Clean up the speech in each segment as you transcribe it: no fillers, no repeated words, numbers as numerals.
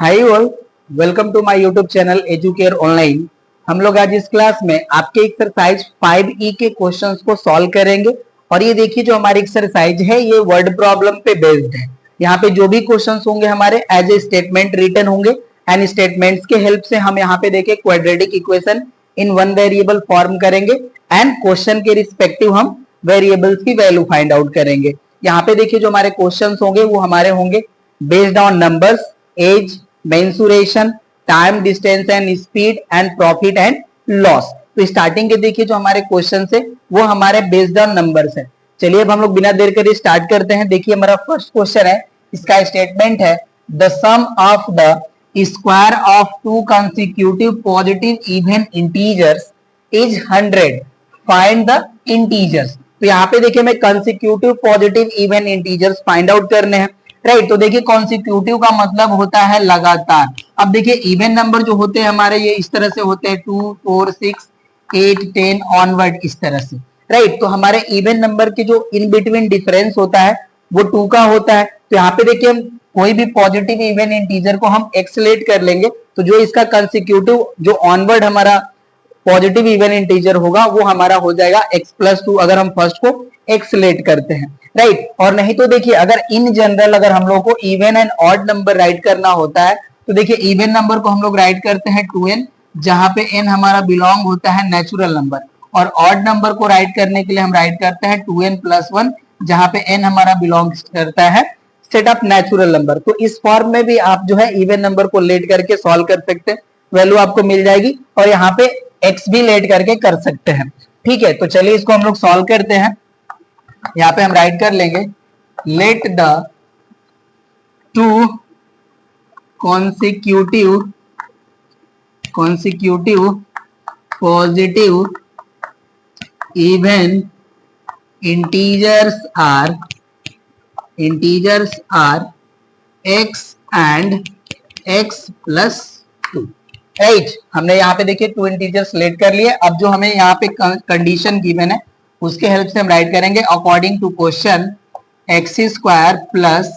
Hi all, welcome to my YouTube channel Educare online. हम लोग आज इस क्लास में आपके एक्सरसाइज 5E के क्वेश्चंस को सॉल्व करेंगे। और ये देखिए जो हमारी एक्सरसाइज है ये वर्ड प्रॉब्लम पे बेस्ड है। यहाँ पे जो भी क्वेश्चंस होंगे हमारे एज ए स्टेटमेंट रिटन होंगे एंड स्टेटमेंट्स के हेल्प से हम यहाँ पे देखे quadratic equation in one variable form करेंगे एंड क्वेश्चन के रिस्पेक्टिव हम वेरिएबल्स की वैल्यू फाइंड आउट करेंगे। यहाँ पे देखिए जो हमारे क्वेश्चंस होंगे वो हमारे होंगे based on numbers, age, mensuration, time, distance and speed and profit and loss. तो स्टार्टिंग के देखिए जो हमारे क्वेश्चन है वो हमारे बेस्ड ऑन नंबर्स है। चलिए अब हम लोग बिना देर करे स्टार्ट करते हैं। देखिए हमारा फर्स्ट क्वेश्चन है, इसका स्टेटमेंट है the sum of the square of two consecutive positive even integers is 100, find the integers. तो यहाँ पे देखिए मैं consecutive positive even integers find out करने हैं, राइट। तो देखिए कॉन्सिक्यूटिव का मतलब होता है लगातार। अब देखिए इवन नंबर जो होते हैं हमारे ये इस तरह से होते हैं 2, 4, 6, 8, 10 ऑनवर्ड, इस तरह से, राइट। तो हमारे इवन नंबर के जो इन बिटवीन डिफरेंस होता है वो 2 का होता है। तो यहाँ पे देखिए हम कोई भी पॉजिटिव इवन इंटीजर को हम एक्सलेट कर लेंगे तो जो इसका कंसेक्यूटिव जो ऑनवर्ड हमारा पॉजिटिव इवन इंटीजर होगा वो हमारा हो जाएगा x+2 अगर हम फर्स्ट को एक्सलेट करते हैं, राइट। और नहीं तो देखिए अगर इन जनरल अगर हम लोग को even and odd number right करना होता है तो देखिए इवन नंबर को हम लोग राइट करते हैं 2n, जहां पे n हमारा बिलोंग होता है नेचुरल नंबर, और ऑड नंबर को राइट करने के लिए हम राइट करते हैं 2n+1, जहां पे n हमारा बिलोंग करता है सेट ऑफ नेचुरल नंबर। तो इस फॉर्म में भी आप जो है इवन नंबर को लेट करके सॉल्व कर सकते हैं, वैल्यू आपको मिल जाएगी। और यहाँ पे x भी लेट करके कर सकते हैं, ठीक है। तो चलिए इसको हम लोग सॉल्व करते हैं। यहाँ पे हम राइट कर लेंगे let the to consecutive positive even integers are x and x+2, right. हमने यहाँ पे देखिए 2 इंटीजर्स लेट कर लिए। अब जो हमें यहाँ पे कंडीशन गिवन है उसके हेल्प से हम राइट करेंगे according to question x² plus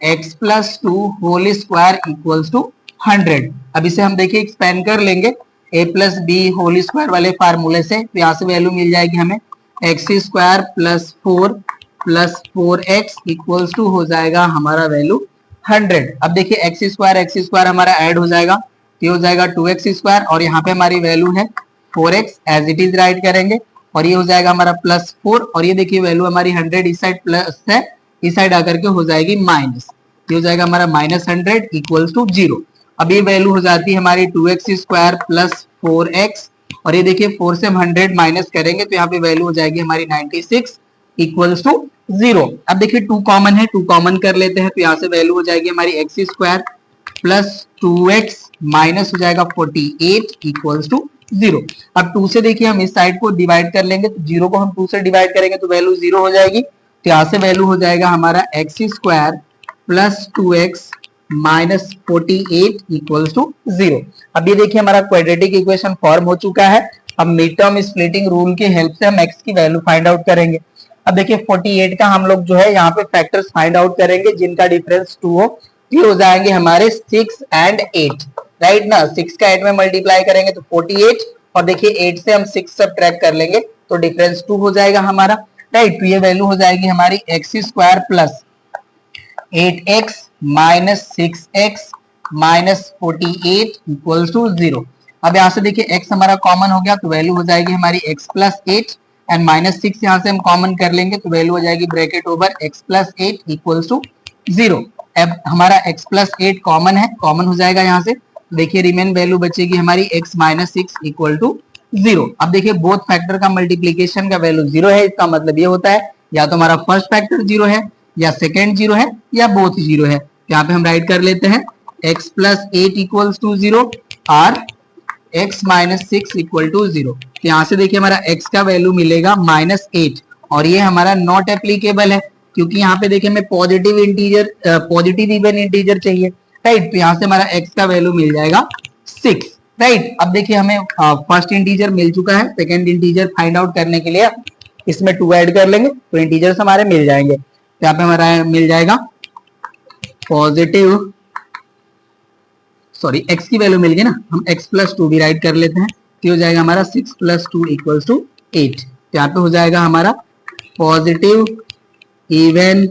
x+2 whole square equals to 100। अब इसे हम देखिए एक्सपेंड कर लेंगे a+b होल स्क्वायर वाले फार्मूले से। तो यहाँ से वैल्यू मिल जाएगी हमें x² plus 4 plus 4x equals to हो जाएगा हमारा वैल्यू 100। अब देखिए x² हमारा ऐड हो जाएगा, ये हो जाएगा 2x² और यहाँ पे हमारी वैल्यू है 4x, as it is right करेंगे। और ये हो जाएगा हमारा +4, और ये देखिए वैल्यू हमारी 100 इस साइड प्लस है, इस साइड आकर के हो जाएगी माइनस, ये हो जाएगा हमारा -100 इक्वल्स टू 0। अब ये वैल्यू हो जाती है हमारी 2x² प्लस 4x, और ये देखिए 4 से हम 100 माइनस करेंगे तो यहाँ पे वैल्यू हो जाएगी हमारी 96 इक्वल्स टू 0। अब देखिए 2 कॉमन है, 2 कॉमन कर लेते हैं तो यहाँ से वैल्यू हो जाएगी हमारी x² प्लस 2x माइनस हो जाएगा 48 इक्वल्स टू 0। अब 2 से देखिए हम इस साइड को डिवाइड कर लेंगे तो 0 को हम 2 से डिवाइड करेंगे तो वैल्यू 0 हो जाएगी। तो यहाँ से वैल्यू हो जाएगा हमारा x² plus 2x minus 48 equals to 0। अब ये देखिए हमारा क्वाड्रेटिक इक्वेशन फॉर्म हो चुका है। अब मिड टर्म स्प्लिटिंग रूल की हेल्प से हम x की वैल्यू फाइंड आउट करेंगे। अब देखिए 48 का हम लोग जो है यहाँ पे फैक्टर्स फाइंड आउट करेंगे जिनका डिफरेंस 2 हो। ये हो जाएंगे हमारे 6 एंड 8, राइट ना। 6 का 8 में मल्टीप्लाई करेंगे तो 48, और देखिए 8 से हम 6 सब्ट्रैक्ट कर लेंगे तो डिफरेंस 2 हो जाएगा हमारा, राइट। तो ये वैल्यू हो जाएगी हमारी x² plus 8x minus 6x minus 48 equals to 0। अब यहाँ से देखिए x हमारा कॉमन हो गया तो वैल्यू हो जाएगी हमारी x+8 एंड -6 यहाँ से हम कॉमन कर लेंगे तो वैल्यू हो जाएगी bracket over x+8 equals to 0। अब हमारा x+8 कॉमन है, कॉमन हो जाएगा यहाँ से, देखिए रिमेन वैल्यू बचेगी हमारी x -6 इक्वल टू 0। अब देखिए बोथ फैक्टर का मल्टीप्लीकेशन का वैल्यू 0 है, इसका मतलब ये होता है या तो हमारा फर्स्ट फैक्टर 0 है या सेकेंड 0 है या बोथ 0 है। यहाँ पे हम राइट कर लेते हैं x+8 इक्वल्स टू 0 और x -6 इक्वल टू 0। तो यहाँ से देखिए हमारा x का वैल्यू मिलेगा -8, और ये हमारा नॉट एप्लीकेबल है क्योंकि यहाँ पे देखिए हमें पॉजिटिव इवन इंटीजर चाहिए, राइट। तो यहाँ से हमारा x का वैल्यू मिल जाएगा 6, राइट। अब देखिए हमें फर्स्ट इंटीजर मिल चुका है, सेकेंड इंटीजर फाइंड आउट करने के लिए इसमें 2 ऐड कर लेंगे तो इंटीजर्स हमारे मिल जाएंगे। यहाँ पे हमारा मिल जाएगा पॉजिटिव सॉरी x की वैल्यू मिल गई ना, हम x प्लस 2 भी राइट कर लेते हैं, तो हो जाएगा हमारा 6 प्लस 2 इक्वल्स टू 8। तो यहाँ पे हो जाएगा हमारा पॉजिटिव इवन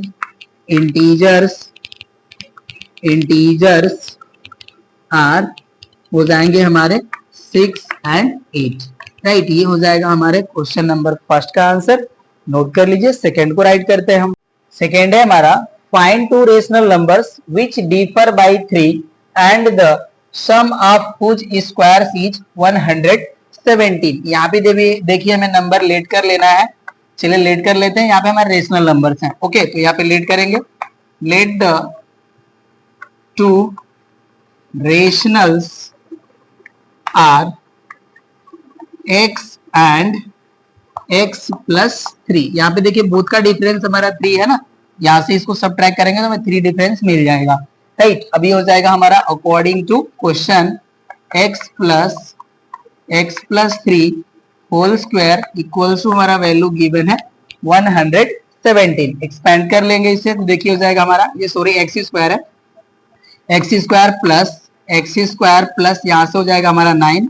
इंटीजर्स आर हो जाएंगे हमारे 6 एंड 8, राइट। ये हो जाएगा हमारे क्वेश्चन नंबर फर्स्ट का आंसर। नोट कर लीजिए। सेकंड को राइट करते हैं हम। सेकंड है हमारा find two rational numbers which differ by 3 and the sum of whose squares is 117। यहाँ पे देखिए हमें नंबर लेट कर लेना है। चलिए लेट कर लेते हैं। यहाँ पे हमारे रेशनल नंबर्स हैं। ओके, तो यहाँ पे लेट करेंगे। Let the two rationals are x and x plus 3। यहाँ पे देखिए बोथ का डिफरेंस हमारा 3 है ना, यहाँ से इसको सबट्रैक्ट करेंगे तो हमें 3 डिफरेंस मिल जाएगा, राइट। अभी हो जाएगा हमारा according to question x plus 3 whole square equals to हमारा वैल्यू गिवन है 117। एक्सपेंड कर लेंगे इसे तो देखिए हो जाएगा हमारा ये सॉरी एक्स स्क्वायर है, एक्स स्क्वायर प्लस यहाँ से हो जाएगा हमारा 9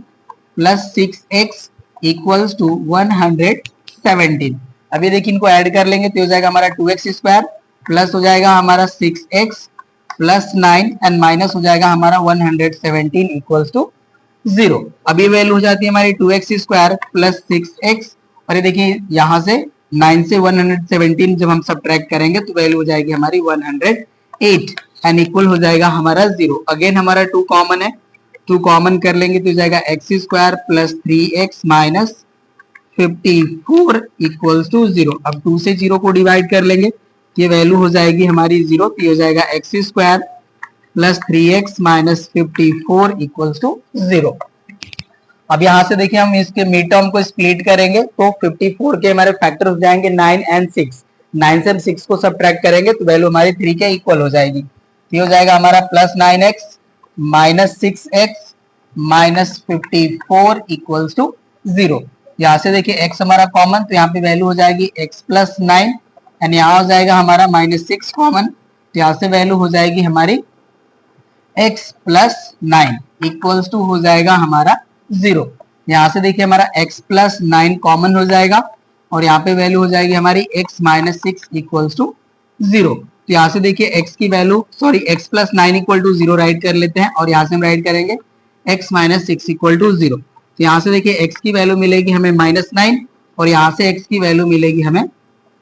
प्लस 6x इक्वल्स टू 117। अभी देखिए इनको ऐड कर लेंगे तो हो जाएगा हमारा 2x स्क्वायर प्लस हो जाएगा हमारा 6x प्लस 9 एंड माइनस हो जाएगा हमारा 117 इक्वल्स टू 0। अभी वैल्यू हो जाती है हमारी 2x स्क्वायर प्लस 6x और ये देखिए यहाँ से 9 से 117 जब हम सबट्रैक्ट करेंगे तो वैल्यू हो जाएगी हमारी 108 एंड इक्वल हो जाएगा हमारा 0। अगेन हमारा 2 कॉमन है, 2 कॉमन कर लेंगे तो हो जाएगा x square plus 3x minus 54 equals to 0। अब 2 से 0 को डिवाइड कर लेंगे तो ये वैल्यू हो जाएगी हमारी 0। तो ये हो जाएगा x square plus 3x minus 54 equals to 0। अब यहाँ से देखिए हम इसके मिड टर्म को स्प्लिट करेंगे तो 54 के हमारे फैक्टर हो जाएंगे 9 एंड 6। 9 से हम 6 को सबट्रैक्ट करेंगे तो वैल्यू हमारी 3 के इक्वल हो जाएगी। तो ये हो जाएगा हमारा plus 9x minus 6x minus 54 equals to 0। यहाँ से देखिए x हमारा कॉमन तो यहाँ पे वैल्यू हो जाएगी x प्लस 9 एंड यहाँ हो जाएगा हमारा माइनस 6 कॉमन तो यहाँ से वैल्यू हो जाएगी हमारी x प्लस 9 इक्वल्स टू हो जाएगा हमारा 0। यहाँ से देखिए हमारा x प्लस 9 कॉमन हो जाएगा और यहाँ पे वैल्यू हो जाएगी हमारी x माइनस 6 इक्वल्स टू 0। तो यहाँ से देखिए x की value sorry x plus 9 equal to 0 write कर लेते हैं और यहाँ से हम राइट करेंगे x माइनस 6 इक्वल टू 0। तो यहाँ से देखिए x की वैल्यू मिलेगी हमें माइनस 9 और यहाँ से x की वैल्यू मिलेगी हमें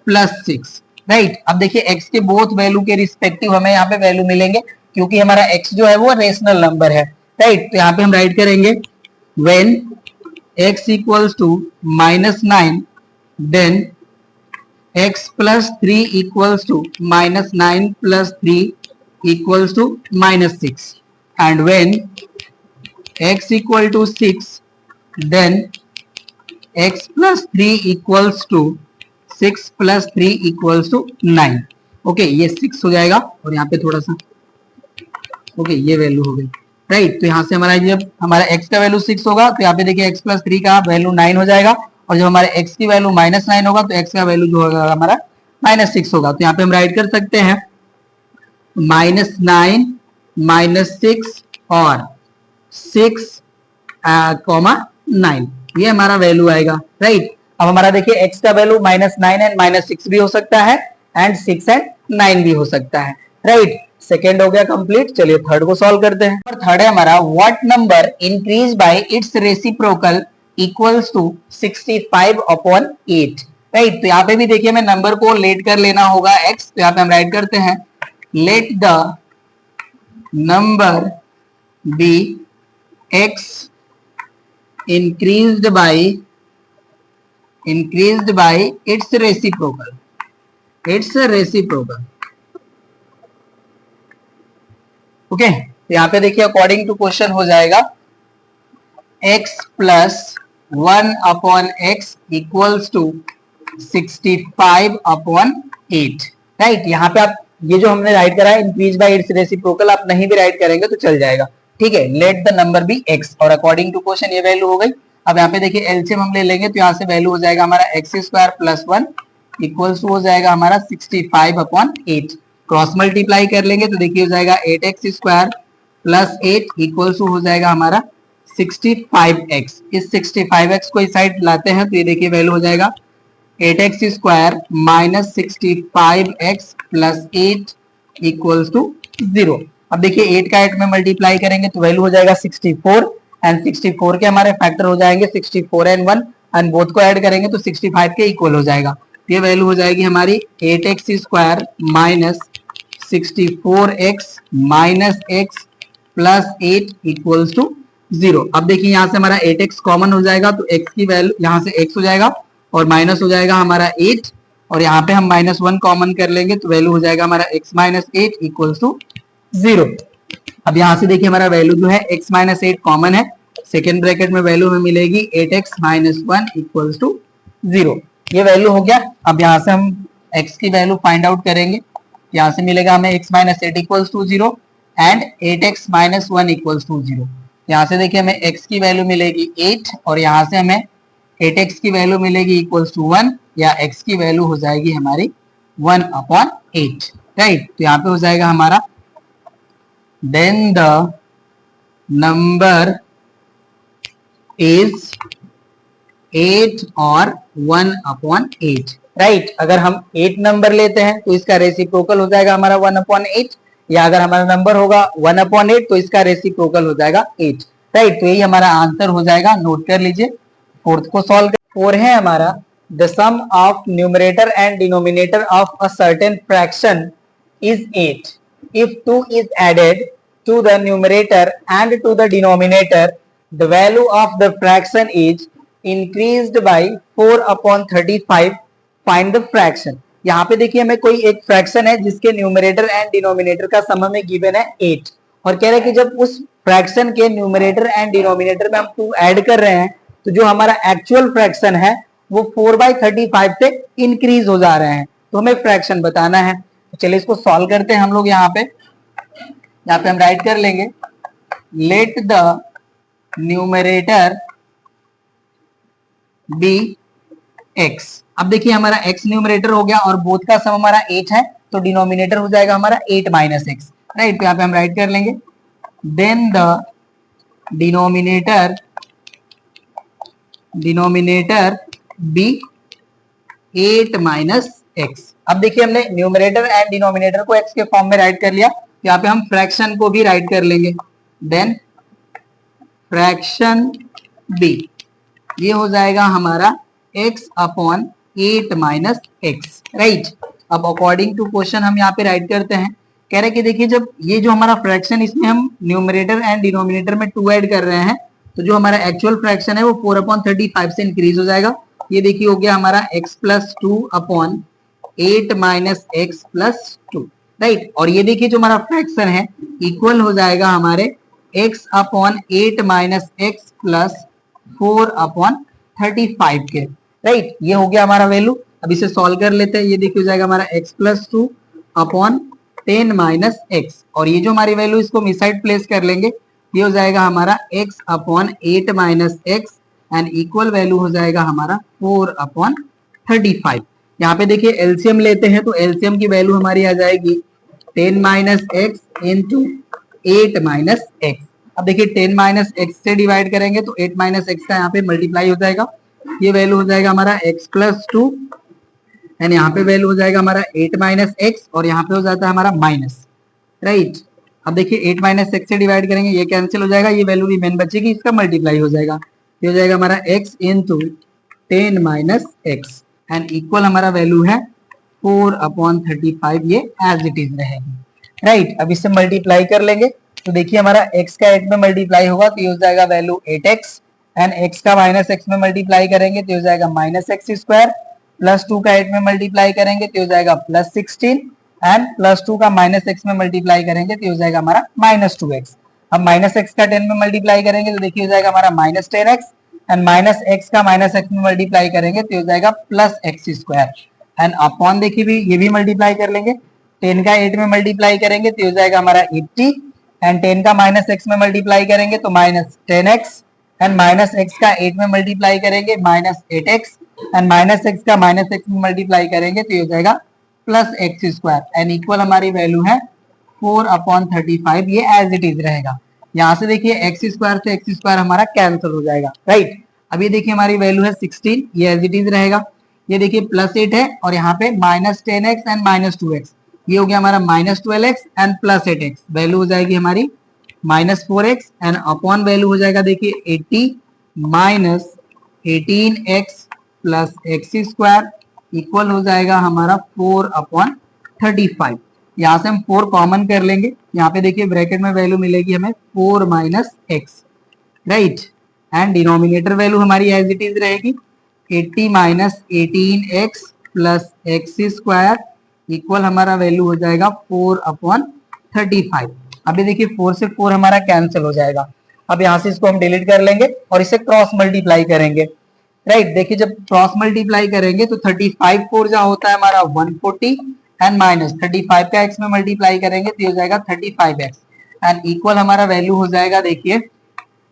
प्लस 6, राइट। अब देखिए x के बोथ वैल्यू के रिस्पेक्टिव हमें यहाँ पे वैल्यू मिलेंगे क्योंकि हमारा x जो है वो रेशनल नंबर है, राइट। तो यहाँ पे हम राइट करेंगे when x equals to minus 9 then x plus 3 equals to minus 9 plus 3 equals to minus 6 and when x equal to 6 then x plus 3 equals to 6 plus 3 equals to 9। Okay ये 6 हो जाएगा और यहाँ पे थोड़ा सा ओके ये वैल्यू हो गई, राइट। तो यहाँ से हमारा जब हमारा x का वैल्यू 6 होगा तो यहाँ पे देखिए x प्लस 3 का वैल्यू 9 हो जाएगा और जब हमारे x की वैल्यू माइनस 9 होगा तो x का वैल्यू जो होगा हमारा माइनस 6 होगा। तो यहाँ पे हम राइट कर सकते हैं माइनस 9 माइनस 6 और 6 कॉमा 9 ये हमारा वैल्यू आएगा, राइट। अब हमारा देखिए x का वैल्यू माइनस 9 एंड माइनस 6 भी हो सकता है एंड 6 एंड 9 भी हो सकता है, राइट। सेकेंड हो गया कंप्लीट। चलिए थर्ड को सॉल्व करते हैं। और थर्ड है हमारा what number increase by its reciprocal equals to 65 upon 8, right. तो यहाँ पे भी देखिए हमें नंबर को लेट कर लेना होगा x। तो यहाँ पे हम राइट करते हैं let the number be x increased by its reciprocal, okay. तो यहाँ पे देखिए अकॉर्डिंग टू क्वेश्चन हो जाएगा x plus 1 upon x equals to 65 upon 8, right. यहाँ पे आप ये जो हमने राइट करा है इंक्रीज बाय इट्स रेसिप्रोकल आप नहीं भी राइट करेंगे तो चल जाएगा, ठीक है। Let the number be x और अकॉर्डिंग टू क्वेश्चन ये वैल्यू हो गई। अब यहाँ पे देखिए एलसीएम हम ले लेंगे तो यहाँ से वैल्यू हो जाएगा हमारा x square plus 1 equals to हो जाएगा हमारा 65 अपॉन 8। क्रॉस मल्टीप्लाई कर लेंगे तो देखिए हो जाएगा 8x square plus 8 equal to हो जाएगा हमारा 65x। इस 65x को इस साइड लाते हैं तो ये देखिए वैल्यू हो जाएगा 8x square minus 65x plus 8 equals to 0। अब देखिए 8 का 8 में मल्टीप्लाई करेंगे तो वैल्यू हो जाएगा 64 एंड 64 के हमारे फैक्टर हो जाएंगे 64 एंड 1 एंड बोथ को ऐड करेंगे तो 65 के इक्वल हो जाएगा। ये वैल्यू हो जाएगी हमारी 8x square minus 64x minus x plus 8 equals to 0। अब देखिए यहाँ से हमारा 8x कॉमन हो जाएगा तो x की वैल्यू यहाँ से x हो जाएगा और माइनस हो जाएगा हमारा 8 और यहाँ पे हम -1 कॉमन कर लेंगे तो वैल्यू हो जाएगा हमारा x माइनस 8 इक्वल्स टू 0। अब यहाँ से देखिए हमारा वैल्यू जो है x माइनस 8 कॉमन है, सेकेंड ब्रैकेट में वैल्यू हमें मिलेगी 8x माइनस 1 इक्वल्स टू 0। ये वैल्यू हो गया। अब यहाँ से हम x की वैल्यू फाइंड आउट करेंगे। यहाँ से मिलेगा हमें x minus 8 equals to 0 and 8x minus 1 equals to 0। यहाँ से देखिए हमें x की वैल्यू मिलेगी 8 और यहाँ से हमें 8x की वैल्यू मिलेगी इक्वल्स टू 1 या x की वैल्यू हो जाएगी हमारी 1/8, राइट। तो यहाँ पे हो जाएगा हमारा देन द नंबर इज 8 और 1/8, राइट। अगर हम 8 नंबर लेते हैं तो इसका रेसिप्रोकल हो जाएगा हमारा 1/8 या अगर हमारा नंबर होगा 1/8 तो इसका रेसिप्रोकल हो जाएगा 8, राइट। तो यही हमारा आंसर हो जाएगा, नोट कर लीजिए। फोर्थ को सॉल्व कर। 4 है हमारा the sum of numerator and denominator of a certain fraction is 8 if 2 is added to the numerator and to the denominator the value of the fraction is increased by 4/35 find the fraction। यहाँ पे देखिए हमें कोई एक fraction है जिसके numerator and denominator का सम हमें गिवन है 8 और कह रहे हैं कि जब उस फ्रैक्शन के न्यूमरेटर एंड डिनोमिनेटर में हम 2 ऐड कर रहे हैं तो जो हमारा एक्चुअल फ्रैक्शन है वो 4/35 से इंक्रीज हो जा रहे हैं, तो हमें फ्रैक्शन बताना है। चलिए इसको सॉल्व करते हैं हम लोग। यहाँ पे हम राइट कर लेंगे let the numerator be x। अब देखिए हमारा x न्यूमरेटर हो गया और बोथ का सम हमारा 8 है तो डिनोमिनेटर हो जाएगा हमारा 8 माइनस x, राइट। तो यहाँ पे हम राइट कर लेंगे then the denominator be 8 minus x। अब देखिए हमने न्यूमरेटर एंड डिनोमिनेटर को x के फॉर्म में राइट कर लिया, यहाँ पे हम फ्रैक्शन को भी राइट कर लेंगे देन फ्रैक्शन b ये हो जाएगा हमारा x/8 माइनस x, राइट। अब अकॉर्डिंग टू क्वेश्चन हम यहाँ पे राइट करते हैं। कह रहे कि देखिए जब ये जो हमारा फ्रैक्शन इसमें हम न्यूमरेटर एंड डिनोमिनेटर में 2 ऐड कर रहे हैं तो जो हमारा एक्चुअल फ्रैक्शन है वो 4/35 से इंक्रीज हो जाएगा। ये देखिए हो गया हमारा x plus 2/8 minus x plus 2, right. और ये देखिए जो हमारा फ्रैक्शन है इक्वल हो जाएगा हमारे x/8 माइनस x प्लस 4/35 के, राइट। ये हो गया हमारा वैल्यू। अब इसे सॉल्व कर लेते हैं। ये देखिए हो जाएगा हमारा x प्लस 2/10 माइनस x और ये जो हमारी वैल्यू इसको हम इस साइड प्लेस कर लेंगे, ये हो जाएगा हमारा x/8 minus x and equal value हो जाएगा हमारा 4/35। यहाँ पे देखिए एलसीएम लेते हैं तो एलसीएम की वैल्यू हमारी आ जाएगी 10 minus x into 8 minus x। अब देखिए 10 माइनस x से डिवाइड करेंगे तो 8 माइनस x का यहाँ पे मल्टीप्लाई हो जाएगा, ये वैल्यू हो जाएगा हमारा x प्लस 2 एंड यहाँ पे वैल्यू हो जाएगा हमारा 8 माइनस x और यहाँ पे हो जाता है हमारा माइनस, राइट। अब देखिए 8 माइनस x से डिवाइड करेंगे, ये कैंसिल हो जाएगा, ये वैल्यू रिमेन बचेगी, इसका मल्टीप्लाई हो जाएगा, ये हो जाएगा हमारा x into 10 minus x and equal हमारा वैल्यू है 4/35, ये एज इट इज रहेगी, राइट। अब इससे मल्टीप्लाई कर लेंगे तो देखिए हमारा x का 8 में मल्टीप्लाई होगा तो ये हो जाएगा वैल्यू 8x एंड x का माइनस x में मल्टीप्लाई करेंगे तो हो जाएगा माइनस x स्क्वायर प्लस 2 का 8 में मल्टीप्लाई करेंगे तो हो जाएगा प्लस 16 एंड प्लस 2 का माइनस x में मल्टीप्लाई करेंगे तो हो जाएगा हमारा माइनस 2x। अब माइनस x का 10 में मल्टीप्लाई करेंगे तो देखिए हो जाएगा हमारा minus 10x and minus x का माइनस x में मल्टीप्लाई करेंगे तो हो जाएगा plus x square and upon देखिए भी ये भी मल्टीप्लाई कर लेंगे, 10 का 8 में मल्टीप्लाई करेंगे तो हो जाएगा हमारा 80 एंड 10 का माइनस x में मल्टीप्लाई करेंगे तो minus 10x and minus x का 8 में मल्टीप्लाई करेंगे minus 8x and minus x का माइनस x में मल्टीप्लाई करेंगे तो हो जाएगा plus x square and equal हमारी वैल्यू है 4/35 ये एज इट इज रहेगा। यहाँ से देखिए एक्स स्क्वायर से एक्स स्क्वायर हमारा कैंसिल हो जाएगा, राइट। अब ये देखिए हमारी वैल्यू है 16, ये एज इट इज रहेगा। ये देखिए +8 है और यहाँ पे -10x एंड -2x, ये हो गया हमारा -12x एंड +8x, वैल्यू हो जाएगी हमारी -4x एंड अपॉन वैल्यू हो जाएगा देखिए 80 -18x plus x square equal हो जाएगा हमारा 4/35। यहाँ से हम 4 कॉमन कर लेंगे, यहाँ पे देखिए ब्रैकेट में वैल्यू मिलेगी हमें 4 - x, right. And denominator value हमारी एज इट इज रहेगी 80 -18x plus x square equal हमारा वैल्यू हो जाएगा 4/35। अभी देखिए 4 से 4 हमारा कैंसिल हो जाएगा। अब यहाँ से इसको हम डिलीट कर लेंगे और इसे क्रॉस मल्टीप्लाई करेंगे, राइट। देखिए जब क्रॉस मल्टीप्लाई करेंगे तो 35 4 जा होता है हमारा 140 एंड माइनस 35 का x में मल्टीप्लाई करेंगे तो ये हो जाएगा 35x एंड इक्वल हमारा वैल्यू हो जाएगा देखिए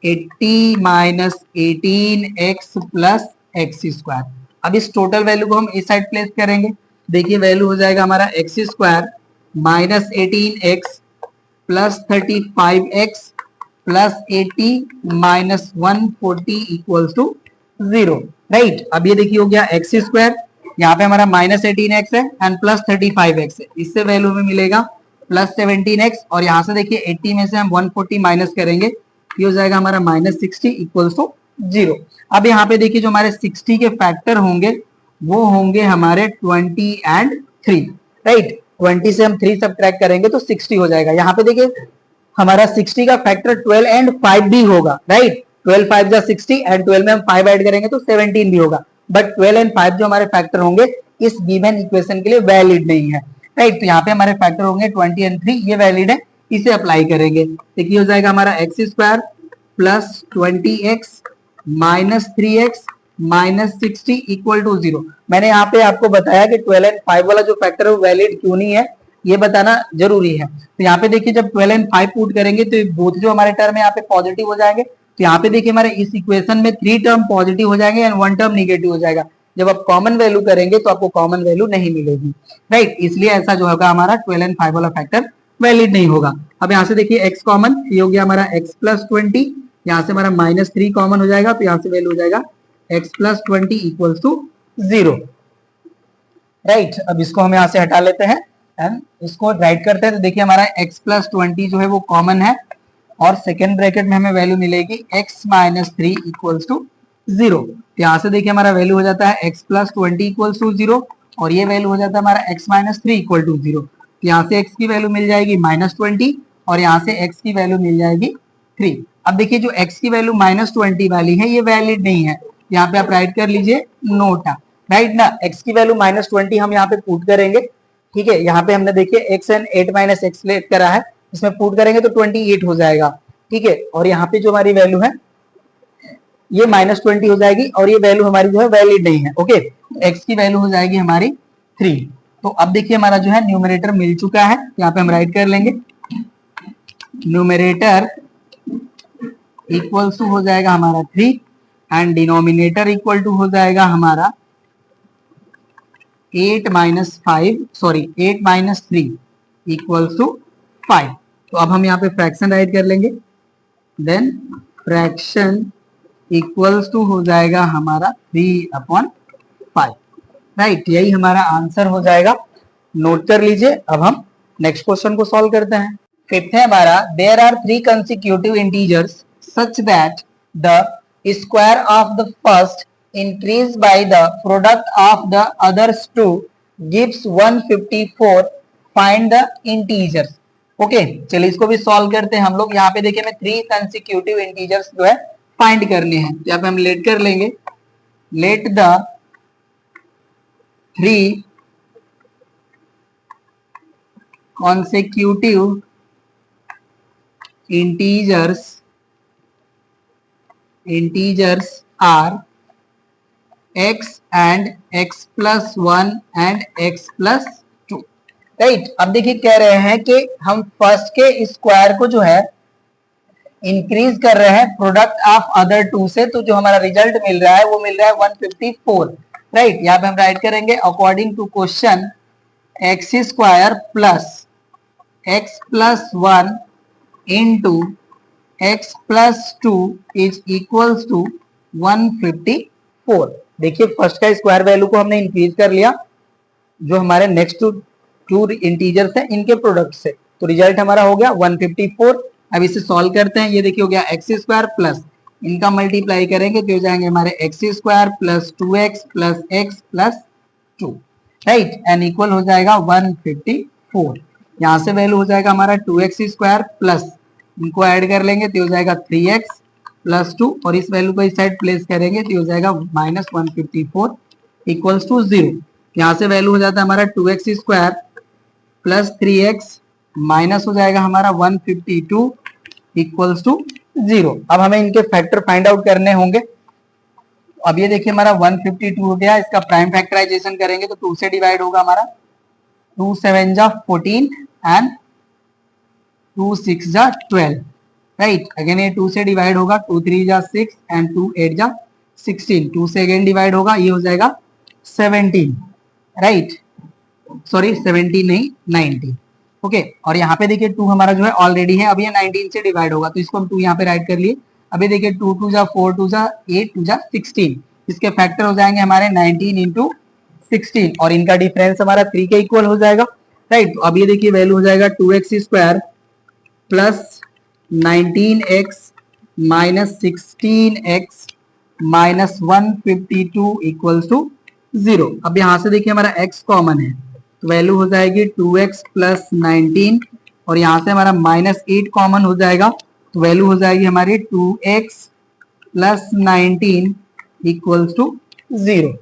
80 -18x प्लस एक्स स्क्वायर। अब इस टोटल वैल्यू को हम इस साइड प्लेस करेंगे, देखिए वैल्यू हो जाएगा हमारा x square -18x plus 35x plus 80 -140 equals to 0, right. अब ये देखिए हो गया एक्स स्क्वायर, यहाँ पे हमारा -18x है एंड प्लस 35x है, इससे वैल्यू में मिलेगा +17x और यहाँ से देखिए 80 में से हम 140 माइनस करेंगे, ये हो जाएगा हमारा -60 इक्वल्स टू 0। अब यहाँ पे देखिए जो हमारे 60 के फैक्टर होंगे वो होंगे हमारे 20 एंड 3, राइट। 20 से हम 3 सब्ट्रैक्ट करेंगे तो 60 हो जाएगा। यहाँ पे देखिए हमारा 60 का फैक्टर 12 एंड 5 भी होगा, राइट। 12 5 जा 60 एंड 12 में हम 5 ऐड करेंगे तो 17 भी होगा, बट 12 एंड 5 जो हमारे फैक्टर होंगे इस गिवन इक्वेशन के लिए वैलिड नहीं है, राइट। तो यहाँ पे हमारे फैक्टर होंगे 20 एंड 3, ये वैलिड है, इसे अप्लाई करेंगे। देखिए हो जाएगा हमारा x square plus 20x minus 3x minus 60 equal to 0। मैंने यहाँ पे आपको बताया कि 12 एंड 5 वाला जो फैक्टर है वो वैलिड क्यों नहीं है, ये बताना जरूरी है। तो यहाँ पे देखिए जब 12 एंड 5 पुट करेंगे तो बोथ जो हमारे टर्म है यहाँ पे पॉजिटिव हो जाएंगे। तो यहाँ पे देखिए हमारे इस इक्वेशन में 3 टर्म पॉजिटिव हो जाएंगे एंड 1 टर्म निगेटिव हो जाएगा। जब आप कॉमन वैल्यू करेंगे तो आपको कॉमन वैल्यू नहीं मिलेगी, राइट। इसलिए ऐसा जो होगा हमारा 12 एंड 5 वाला फैक्टर वैलिड नहीं होगा। अब यहाँ से देखिए x कॉमन, ये हो गया हमारा x प्लस 20, यहाँ से हमारा -3 कॉमन हो जाएगा तो यहाँ से वैल्यू हो जाएगा x plus 20 equals to 0, right. अब इसको हम यहाँ से हटा लेते हैं एंड इसको राइट करते हैं तो देखिए हमारा x प्लस 20 जो है वो कॉमन है और सेकेंड ब्रैकेट में हमें वैल्यू मिलेगी x माइनस 3 इक्वल्स टू 0। यहाँ से देखिए हमारा वैल्यू हो जाता है x प्लस 20 इक्वल्स टू 0 और ये वैल्यू हो जाता है हमारा x माइनस 3 इक्वल टू 0। यहाँ से x की वैल्यू मिल जाएगी -20 और यहाँ से x की वैल्यू मिल जाएगी 3। अब देखिए जो x की वैल्यू -20 वाली है ये वैलिड नहीं है, यहाँ पे आप राइट कर लीजिए नोट, राइट ना। x की वैल्यू -20 हम यहाँ पे पुट करेंगे, ठीक है। यहाँ पे हमने देखिए x and 8 minus x let करा है, इसमें पुट करेंगे तो 28 हो जाएगा, ठीक है। और यहाँ पे जो हमारी वैल्यू है ये -20 हो जाएगी और ये वैल्यू हमारी जो है वैलिड नहीं है, ओके। x की वैल्यू हो जाएगी हमारी 3। तो अब देखिए हमारा जो है न्यूमरेटर मिल चुका है, यहाँ पे हम राइट कर लेंगे न्यूमरेटर इक्वल्स टू हो जाएगा हमारा 3 एंड डिनोमिनेटर इक्वल टू हो जाएगा हमारा 8 माइनस 3 इक्वल्स टू 5। तो अब हम यहाँ पे फ्रैक्शन राइट कर लेंगे, देन फ्रैक्शन इक्वल्स टू हो जाएगा हमारा 3/5, राइट। यही हमारा आंसर हो जाएगा, नोट कर लीजिए। अब हम नेक्स्ट क्वेश्चन को सॉल्व करते हैं। फिफ्थ है हमारा there are 3 consecutive integers such that the square of the first increase by the product of the others 2 gives 154, find the integers. Okay, चलिए इसको भी सॉल्व करते हैं हम लोग। यहाँ पे देखिए हमें 3 कंसेक्यूटिव इंटीजर्स जो है फाइंड करने हैं, तो यहाँ पे हम लेट कर लेंगे, let the 3 consecutive integers are x and x plus 1 and x plus 2, right. अब देखिए कह रहे हैं कि हम फर्स्ट के स्क्वायर को जो है इंक्रीज कर रहे हैं प्रोडक्ट ऑफ अदर 2 से, तो जो हमारा रिजल्ट मिल रहा है वो मिल रहा है 154, राइट। यहाँ पे हम राइट करेंगे according to question x square plus x plus 1 into x plus 2 is equals to 154। देखिए फर्स्ट का स्क्वायर वैल्यू को हमने इंक्रीज कर लिया जो हमारे नेक्स्ट टू इंटीजर्स है इनके प्रोडक्ट से, तो रिजल्ट हमारा हो गया 154। अब इसे सॉल्व करते हैं। ये देखिए हो गया एक्स स्क्वायर प्लस इनका मल्टीप्लाई करेंगे तो हो जाएंगे हमारे x square plus 2x plus x plus 2, right, and equal हो जाएगा 154। यहाँ से वैल्यू हो जाएगा हमारा 2x स्क्वायर प्लस इनको ऐड कर लेंगे तो हो जाएगा 3x प्लस 2 और इस वैल्यू को इस साइड प्लेस करेंगे तो हो जाएगा माइनस 154 इक्वल्स टू 0। यहाँ से वैल्यू हो जाता है हमारा 2x square plus 3x minus हो जाएगा हमारा 152 इक्वल्स टू 0। अब हमें इनके फैक्टर फाइंड आउट करने होंगे। अब ये देखिए हमारा 152 हो गया, इसका प्राइम फैक्टराइजेशन करेंगे तो 2 से डिवाइड होगा हमारा, 2 7 जा 14 एंड 2 6 जा 12, राइट। अगेन ये 2 से डिवाइड होगा, 2 3 जा 6 एंड 2 8 जा 16, 2 से अगेन डिवाइड होगा, ये हो जाएगा 17, राइट, सॉरी 17 नहीं 19, ओके। और यहाँ पे देखिए 2 हमारा जो है ऑलरेडी है, अब ये 19 से डिवाइड होगा तो इसको हम 2 यहाँ पे राइट कर लिए। अभी देखिए 2 2 जा 4 2 जा 8 2 जा 16, इसके फैक्टर हो जाएंगे हमारे 19 इंटू 16 और इनका डिफरेंस हमारा 3 के इक्वल हो जाएगा, राइट। तो अब ये देखिए वैल्यू हो जाएगा 2x square plus 19x minus 16x minus 152 equals to 0। अब यहाँ से देखिए हमारा x कॉमन है तो वैल्यू हो जाएगी 2x प्लस 19 और यहाँ से हमारा माइनस 8 कॉमन हो जाएगा तो वैल्यू हो जाएगी हमारी 2x प्लस 19 इक्वल्स टू 0।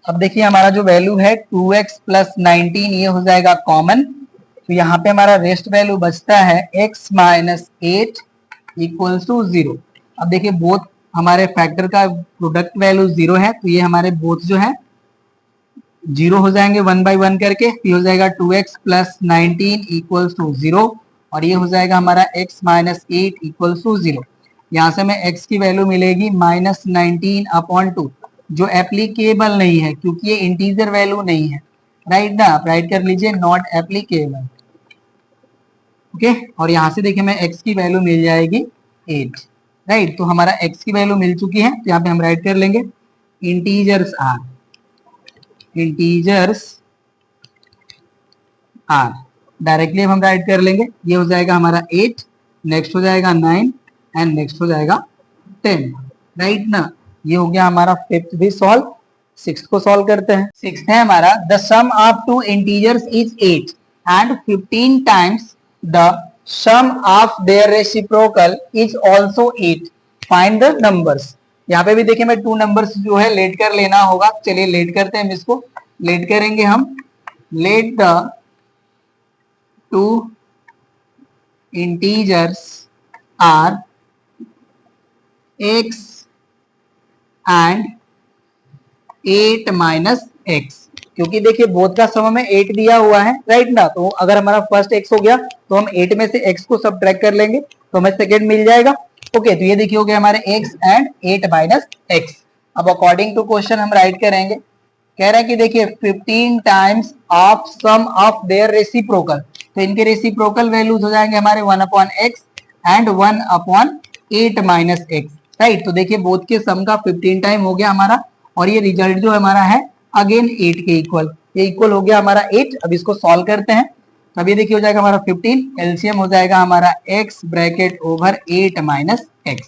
अब देखिए हमारा जो वैल्यू है 2x प्लस 19 ये हो जाएगा कॉमन, तो यहाँ पे हमारा रेस्ट वैल्यू बचता है x माइनस 8 इक्वल्स टू 0। अब देखिए बोथ हमारे फैक्टर का प्रोडक्ट वैल्यू 0 है तो ये हमारे बोथ जो है 0 हो जाएंगे 1 बाई 1 करके, ये हो जाएगा 2x प्लस 19 इक्वल्स टू 0 और ये हो जाएगा हमारा x माइनस 8 इक्वल्स टू 0। यहाँ से हमें x की वैल्यू मिलेगी माइनस 19 अपॉन 2 जो एप्लीकेबल नहीं है क्योंकि ये इंटीजर वैल्यू नहीं है, राइट ना, आप राइट कर लीजिए नॉट एप्लीकेबल, ओके। और यहाँ से देखिए हमें x की वैल्यू मिल जाएगी 8, राइट। तो हमारा x की वैल्यू मिल चुकी है तो यहाँ पे हम राइट कर लेंगे इंटीजर्स आर डायरेक्टली हम राइट कर लेंगे। ये हो जाएगा हमारा 8, नेक्स्ट हो जाएगा 9 एंड नेक्स्ट हो जाएगा 10, राइट ना। ये हो गया हमारा फिफ्थ भी सॉल्व। सिक्स्थ को सॉल्व करते हैं। सिक्स्थ है हमारा the sum of two integers is 8 and 15 times the sum of their reciprocal is also 8, find the numbers. यहाँ पे भी देखिए मैं 2 नंबर्स जो है लेट कर लेना होगा, चलिए लेट करते हैं, इसको लेट करेंगे हम। Let the 2 integers are x and 8 minus x, क्योंकि देखिए बोथ का सम में 8 दिया हुआ है, राइट ना। तो अगर हमारा फर्स्ट x हो गया तो हम 8 में से x को सब्ट्रैक्ट कर लेंगे तो हमें सेकेंड मिल जाएगा, ओके। तो ये देखिए हो गया हमारे x एंड 8 माइनस x। अब अकॉर्डिंग टू क्वेश्चन हम राइट करेंगे। कह रहा है कि देखिए 15 times of sum of their reciprocal, तो इनके रेसिप्रोकल वैल्यूज हो जाएंगे हमारे 1 upon x and 1 upon 8 minus x, right. तो देखिए बोथ के सम का 15 टाइम हो गया हमारा और ये रिजल्ट जो हमारा है अगेन 8 के इक्वल, ये इक्वल हो गया हमारा 8। अब इसको सॉल्व करते हैं। अब ये देखिए हो जाएगा हमारा 15, एलसीएम हो जाएगा हमारा x bracket over 8 minus x,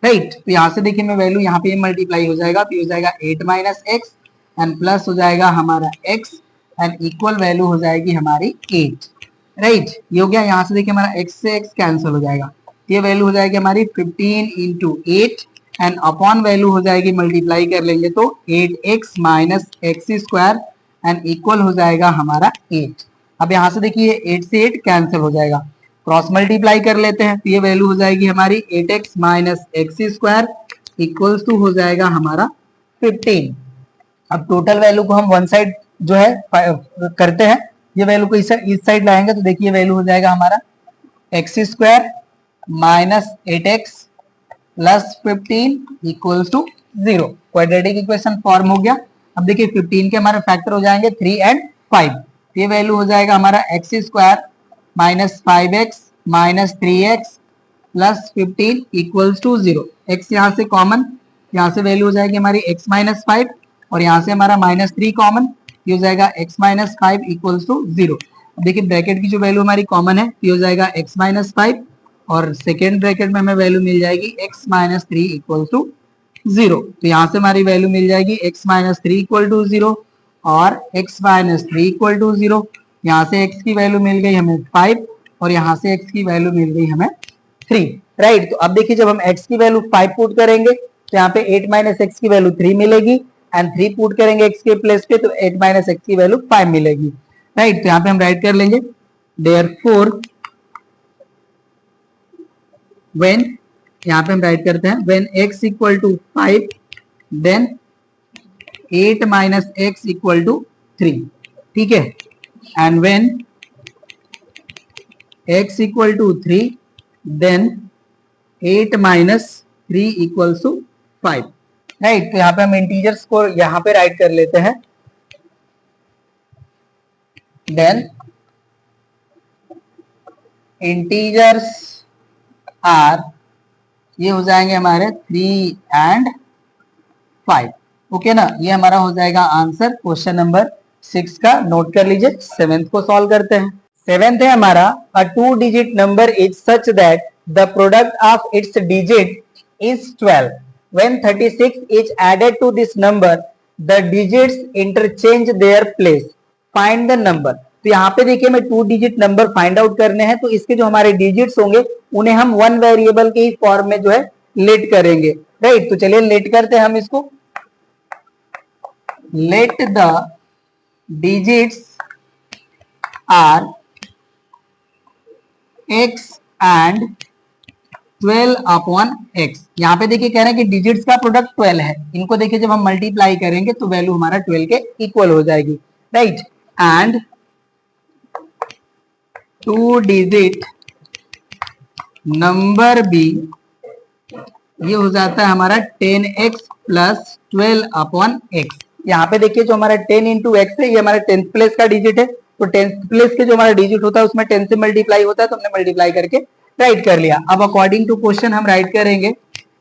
right. तो यहाँ से देखिए मैं वैल्यू यहाँ पे मल्टीप्लाई हो जाएगा तो हो जाएगा 8 माइनस x एंड प्लस हो जाएगा हमारा x एंड इक्वल वैल्यू हो जाएगी हमारी 8, राइट। ये हो गया। यहाँ से देखिए हमारा x से x कैंसिल हो जाएगा, ये वैल्यू हो जाएगी हमारी 15 इंटू 8 एंड अपॉन वैल्यू हो जाएगी मल्टीप्लाई कर लेंगे तो 8x minus x square and equal हो जाएगा हमारा 8। अब यहाँ से देखिए 8 से 8 कैंसिल हो जाएगा, क्रॉस मल्टीप्लाई कर लेते हैं तो ये वैल्यू हो जाएगी हमारी 8x minus x square equals to हो जाएगा हमारा 15। अब टोटल वैल्यू को हम वन साइड जो है करते हैं, ये वैल्यू को इस साइड लाएंगे तो देखिए वैल्यू हो जाएगा हमारा x square minus 8x plus 15 equals to 0। Quadratic equation form हो गया। अब देखिए 15 के हमारे फैक्टर हो जाएंगे 3 एंड 5, ये वैल्यू हो जाएगा हमारा x square minus 5x minus 3x plus 15 equals to 0। x यहाँ से कॉमन, यहाँ से वैल्यू हो जाएगी हमारी x माइनस 5 और यहाँ से हमारा माइनस 3 कॉमन, ये हो जाएगा x माइनस 5 इक्वल्स टू 0। देखिए ब्रैकेट की जो वैल्यू हमारी कॉमन है ये हो जाएगा x माइनस 5 और सेकेंड ब्रैकेट में हमें वैल्यू मिल जाएगी x माइनस 3 इक्वल्स टू 0। तो यहाँ से हमारी वैल्यू मिल जाएगी x माइनस 3 इक्वल टू 0 और x माइनस 3 इक्वल टू 0। यहाँ से x की वैल्यू मिल गई हमें 5 और यहाँ से x की वैल्यू मिल गई हमें 3, राइट। तो अब देखिए जब हम x की वैल्यू 5 पुट करेंगे तो यहाँ पे 8 माइनस x की वैल्यू 3 मिलेगी एंड 3 पुट करेंगे x के प्लेस पे तो 8 माइनस x की वैल्यू 5 मिलेगी, राइट। तो यहाँ पे हम राइट कर लेंगे देयरफॉर व्हेन, यहाँ पे हम राइट करते हैं when x equal to 5 then 8 minus x equal to 3, ठीक है। And when x equal to 3 then 8 minus 3 equals to 5, right. तो यहाँ पे हम इंटीजर्स को यहाँ पे राइट कर लेते हैं। देन इंटीजर्स आर, ये हो जाएंगे हमारे 3 एंड 5, ओके ना। ये हमारा हो जाएगा आंसर क्वेश्चन नंबर 6 का, नोट कर लीजिए। 7th को सॉल्व करते हैं। 7th है हमारा अ 2 digit number is such that the product of its digit is 12 when 36 is added to this number the digits interchange their place, find the number। तो यहाँ पे देखिए मैं 2 डिजिट नंबर फाइंड आउट करने हैं तो इसके जो हमारे डिजिट्स होंगे उन्हें हम 1 वेरिएबल के ही फॉर्म में जो है लेट करेंगे, राइट। तो चलिए लेट करते हैं हम इसको। Let the digits are x and 12 upon x। यहाँ पे देखिए कह रहे हैं कि डिजिट्स का प्रोडक्ट 12 है, इनको देखिए जब हम मल्टीप्लाई करेंगे तो वैल्यू हमारा 12 के इक्वल हो जाएगी, right. And 2 digit number b, ये हो जाता है हमारा 10x प्लस 12 अपॉन x। यहाँ पे देखिए जो हमारा 10 इंटू एक्स है ये हमारा 10th प्लेस का डिजिट है, तो 10th प्लेस के जो हमारा डिजिट होता है उसमें 10 से मल्टीप्लाई होता है, तो हमने मल्टीप्लाई करके राइट कर लिया। अब अकॉर्डिंग टू क्वेश्चन हम राइट करेंगे।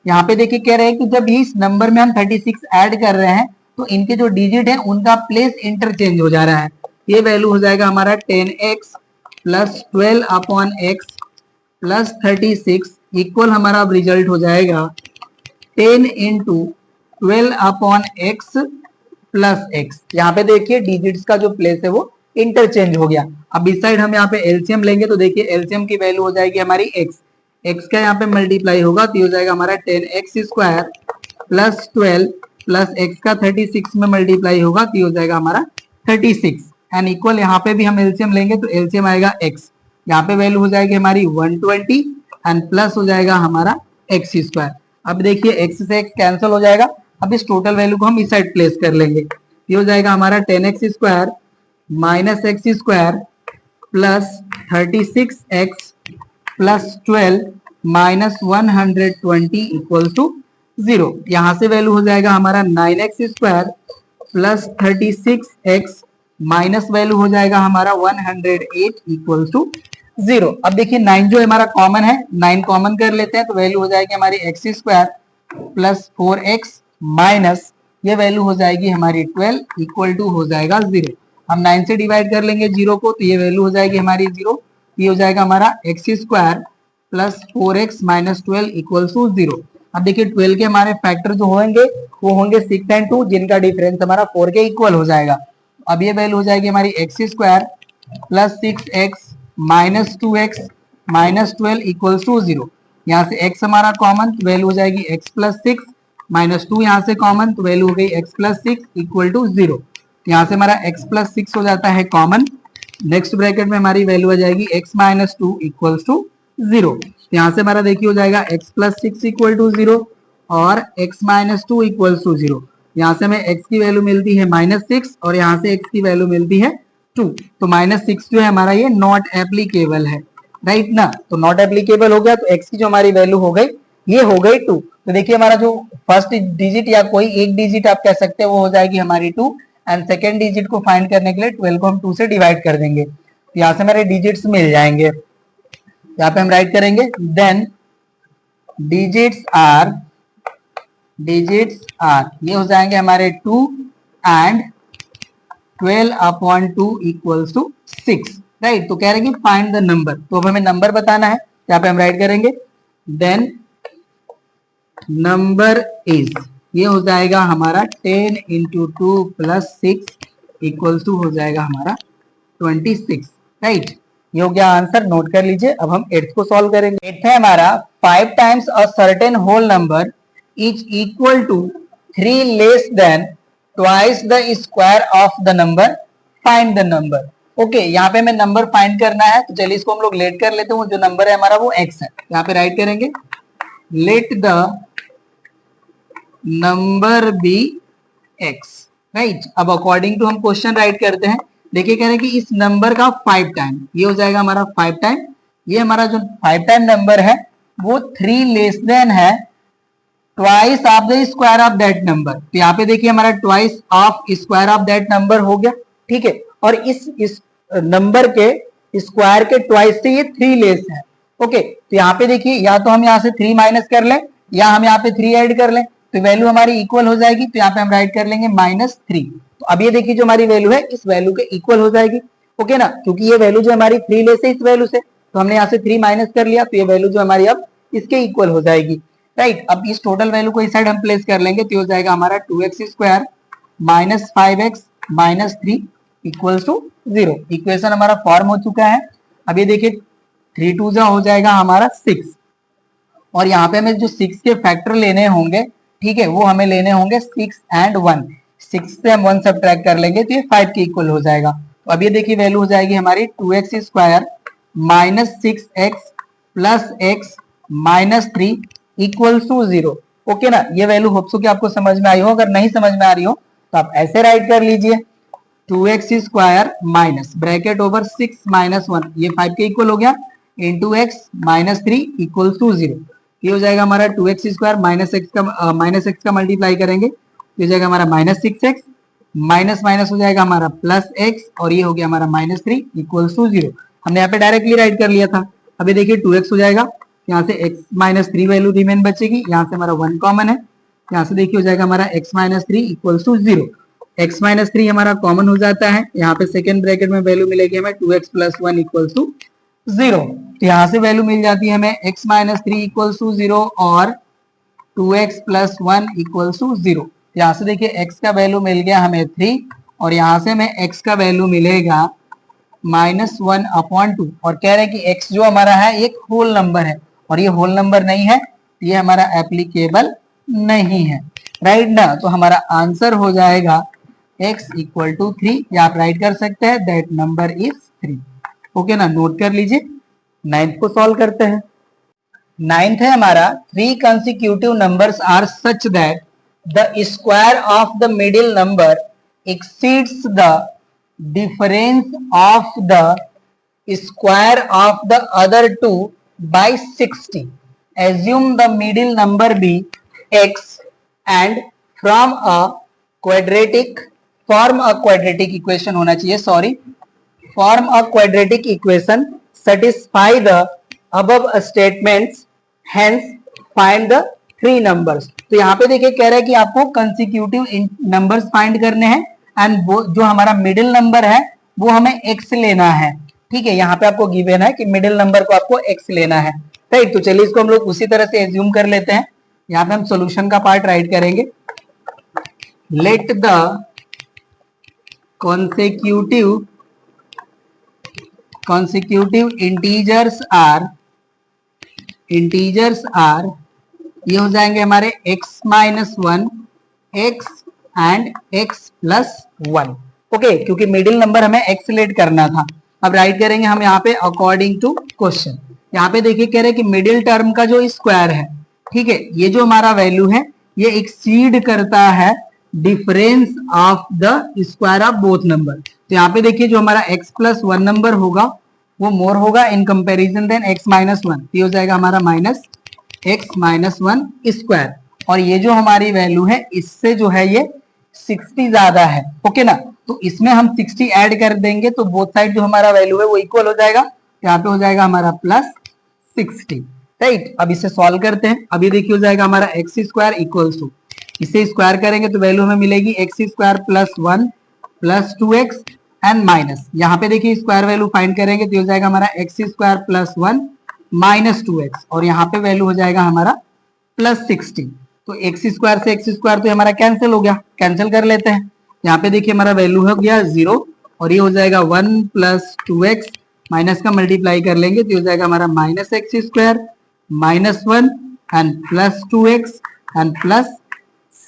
यहाँ पे देखिए कह रहे हैं कि जब इस नंबर में हम 36 ऐड कर रहे हैं तो इनके जो डिजिट है उनका प्लेस इंटरचेंज हो जा रहा है। ये वैल्यू हो जाएगा हमारा 10x plus 12 upon x plus 36 equal हमारा अब रिजल्ट हो जाएगा 10 into 12 upon x plus x। यहाँ पे देखिए डिजिट्स का जो प्लेस है वो इंटरचेंज हो गया। अब इस साइड हम यहाँ पे एलसीएम लेंगे तो देखिए एलसीएम की वैल्यू हो जाएगी हमारी x का यहाँ पे मल्टीप्लाई होगा तो ये हो जाएगा हमारा 10x square plus 12 plus x का 36 में मल्टीप्लाई होगा तो ये हो जाएगा हमारा 36 एंड इक्वल यहाँ पे भी हम एलसीएम लेंगे तो एलसीएम आएगा x, यहाँ पे वैल्यू हो जाएगी हमारी 120 एंड प्लस हो जाएगा हमारा x स्क्वायर। अब देखिए x से x कैंसिल हो जाएगा। अब इस टोटल वैल्यू को हम इस साइड प्लेस कर लेंगे, ये हो जाएगा हमारा 10x square minus x square plus 36x plus 12 minus 120 equal to 0। यहां से वैल्यू हो जाएगा हमारा 9x square plus 36x minus value हो जाएगा हमारा 108 इक्वल टू 0। अब देखिए 9 जो हमारा कॉमन है 9 कॉमन कर लेते हैं तो वैल्यू हो जाएगी हमारी x square plus 4x minus ये वैल्यू हो जाएगी हमारी 12 इक्वल टू हो जाएगा 0। हम 9 से डिवाइड कर लेंगे 0 को तो ये वैल्यू हो जाएगी हमारी 0, ये हो जाएगा हमारा x square plus 4x minus 12 equal to 0। अब देखिए 12 के हमारे फैक्टर जो होंगे वो होंगे 6 एंड 2 जिनका डिफरेंस हमारा 4 के इक्वल हो जाएगा। अब ये वैल्यू हो जाएगी हमारी x square plus 6x minus 2x minus 12 equal to 0। यहाँ से x हमारा कॉमन तो वैल्यू हो जाएगी x प्लस 6 माइनस 2 यहाँ से कॉमन तो वैल्यू हो गई x प्लस 6 इक्वल टू 0। यहाँ से हमारा x प्लस 6 हो जाता है कॉमन। नेक्स्ट ब्रैकेट में हमारी वैल्यू आ जाएगी x माइनस 2 इक्वल्स टू 0। यहाँ से हमारा देखिए हो जाएगा x प्लस 6 इक्वल टू 0 और x माइनस 2 इक्वल्स टू 0। यहाँ से हमें x की वैल्यू मिलती है -6 और यहाँ से x की वैल्यू मिलती है 2। तो -6 जो है हमारा ये नॉट एप्लीकेबल है, राइट ना। तो नॉट एप्लीकेबल हो गया तो x की जो हमारी वैल्यू हो गई ये हो गई 2। तो देखिए हमारा जो फर्स्ट डिजिट या कोई एक डिजिट आप कह सकते हैं वो हो जाएगी हमारी 2 एंड सेकेंड डिजिट को फाइंड करने के लिए 12 को हम 2 से डिवाइड कर देंगे, तो यहाँ से हमारे डिजिट्स मिल जाएंगे। यहाँ पे हम राइट करेंगे देन डिजिट्स आर ये हो जाएंगे हमारे 2 एंड 12/2 इक्वल्स टू 6, राइट। तो कह रहे हैं कि फाइंड द नंबर, तो अब हमें नंबर बताना है। यहाँ पे हम राइट करेंगे देन नंबर इज, ये हो जाएगा हमारा 10 इंटू 2 प्लस 6 इक्वल्स टू हो जाएगा हमारा 26, राइट। ये हो गया आंसर, नोट कर लीजिए। अब हम 8th को सॉल्व करेंगे। 8th है हमारा 5 times a certain whole number is equal to 3 less than twice the square of the number, find the number. Okay, यहाँ पे हमें नंबर फाइंड करना है, तो चलिए इसको हम लोग लेट कर लेते हैं। जो नंबर है हमारा वो x है। यहाँ पे राइट करेंगे let the number be x, right. अब अकॉर्डिंग टू हम क्वेश्चन राइट करते हैं। देखिए कह रहे हैं कि इस नंबर का 5 टाइम, ये हो जाएगा हमारा 5 टाइम, ये हमारा जो 5 टाइम नंबर है वो 3 लेस देन है twice of the square of that number. तो यहाँ पे देखिए हमारा twice of square of that number हो गया, ठीक है। और इस नंबर के स्क्वायर के ट्वाइस से ये 3 लेस है। ओके, तो यहाँ पे देखिए या तो हम यहाँ से 3 माइनस कर लें या हम यहाँ पे 3 ऐड कर लें, तो वैल्यू हमारी इक्वल हो जाएगी। तो यहाँ पे हम राइट कर लेंगे -3। तो अब ये देखिए जो हमारी वैल्यू है इस वैल्यू के इक्वल हो जाएगी, ओके ना, क्योंकि ये वैल्यू जो हमारी 3 लेस है इस वैल्यू से, तो हमने यहाँ से 3 माइनस कर लिया, तो ये वैल्यू जो हमारी अब इसके इक्वल हो जाएगी, राइट। अब इस टोटल वैल्यू को इस साइड हम प्लेस कर लेंगे, तो हो जाएगा हमारा 2x² minus 5x minus 3 equals to 0। Equation हमारा फॉर्म हो चुका है। अब ये देखिए 3 2 जा हो जाएगा हमारा 6, और यहाँ पे हमें जो 6 के फैक्टर लेने होंगे, ठीक है, वो हमें लेने होंगे 6 एंड 1। 6 से हम 1 सब्ट्रैक्ट कर लेंगे तो ये 5 के इक्वल हो जाएगा। तो अब ये देखिए वैल्यू हो जाएगी हमारी 2x² minus 6x plus x minus 3 equals to 0। Okay ना, ये वैल्यू होप सो कि आपको समझ में आई हो। अगर नहीं समझ में आ रही हो तो आप ऐसे राइट कर लीजिए 2x² minus bracket over 6 minus 1, ये 5 के इक्वल हो गया, into x minus 3 equals to 0। ये हो जाएगा हमारा 2x² माइनस x का मल्टीप्लाई करेंगे, ये हो जाएगा हमारा -6x माइनस माइनस हो जाएगा हमारा प्लस x, और ये हो गया हमारा -3 इक्वल्स टू 0। हमने यहाँ पे डायरेक्टली राइट कर लिया था। अभी देखिए 2x हो जाएगा, यहाँ से x माइनस 3 वैल्यू रिमेन बचेगी, यहाँ से हमारा 1 कॉमन है, यहाँ से देखिए हो जाएगा हमारा x minus 3 equals to 0। x minus 3 हमारा कॉमन हो जाता है, यहाँ पे सेकेंड ब्रैकेट में वैल्यू मिलेगी हमें 2x प्लस 1 इक्वल्स टू 0। तो यहाँ से वैल्यू मिल जाती है हमें x माइनस 3 इक्वल्स टू 0 और 2x प्लस 1 इक्वल्स टू 0। यहाँ से देखिए x का वैल्यू मिल गया हमें 3, और यहाँ से हमें x का वैल्यू मिलेगा -1/2। और कह रहे हैं कि x जो हमारा है एक होल नंबर है, और ये होल नंबर नहीं है, ये हमारा एप्लीकेबल नहीं है, राइट ना। तो हमारा आंसर हो जाएगा x इक्वल टू 3, या आप राइट कर सकते हैं दैट नंबर इज 3। ओके ना, नोट कर लीजिए। 9th को सॉल्व करते हैं। 9th है हमारा 3 consecutive numbers are such that the square of the middle number exceeds the difference of the square of the other two by 60. Assume the middle number be x and form a quadratic equation होना चाहिए, sorry, form a quadratic equation satisfy the above statements, hence find the 3 numbers। तो यहाँ पे देखिए कह रहा है कि आपको कंसिक्यूटिव नंबर्स फाइंड करने हैं, एंड जो हमारा मिडिल नंबर है वो हमें x लेना है, ठीक है। यहाँ पे आपको गिवन है कि मिडिल नंबर को आपको x लेना है, राइट। तो चलिए इसको हम लोग उसी तरह से एज्यूम कर लेते हैं। यहाँ पे हम सोल्यूशन का पार्ट राइट करेंगे। Let the consecutive integers are, ये हो जाएंगे हमारे x minus 1, x and x plus 1। Okay, क्योंकि मिडिल नंबर हमें x लेट करना था। अब राइट करेंगे हम यहाँ पे अकॉर्डिंग टू क्वेश्चन। यहाँ पे देखिए कह रहे हैं कि मिडिल टर्म का जो स्क्वायर है, ठीक है, ये जो हमारा वैल्यू है ये एक्सीड करता है difference of the square of both number. तो यहाँ पे देखिए जो हमारा x प्लस 1 नंबर होगा वो मोर होगा in comparison than x minus 1। ये हो जाएगा हमारा माइनस x माइनस 1 स्क्वायर, और ये जो हमारी वैल्यू है इससे जो है ये 60 ज्यादा है, ओके ना। तो इसमें हम 60 ऐड कर देंगे तो बोथ साइड जो हमारा वैल्यू है वो इक्वल हो जाएगा, यहाँ पे हो जाएगा हमारा प्लस 60, राइट। अब इसे सॉल्व करते हैं। अब ये देखिए हो जाएगा हमारा एक्स स्क्वायर इक्वल्स टू, इसे स्क्वायर करेंगे तो वैल्यू हमें मिलेगी x square plus 1 plus 2x and minus, यहाँ पे देखिए स्क्वायर वैल्यू फाइंड करेंगे तो हो जाएगा हमारा x square plus 1 minus 2x, और यहाँ पे वैल्यू हो जाएगा हमारा प्लस 60। तो एक्स स्क्वायर से एक्स स्क्वायर तो हमारा कैंसिल हो गया, कैंसिल कर लेते हैं। यहाँ पे देखिए हमारा वैल्यू हो गया 0, और ये हो जाएगा 1 प्लस 2x, माइनस का मल्टीप्लाई कर लेंगे तो हो जाएगा हमारा minus x square minus 1 and plus 2x and plus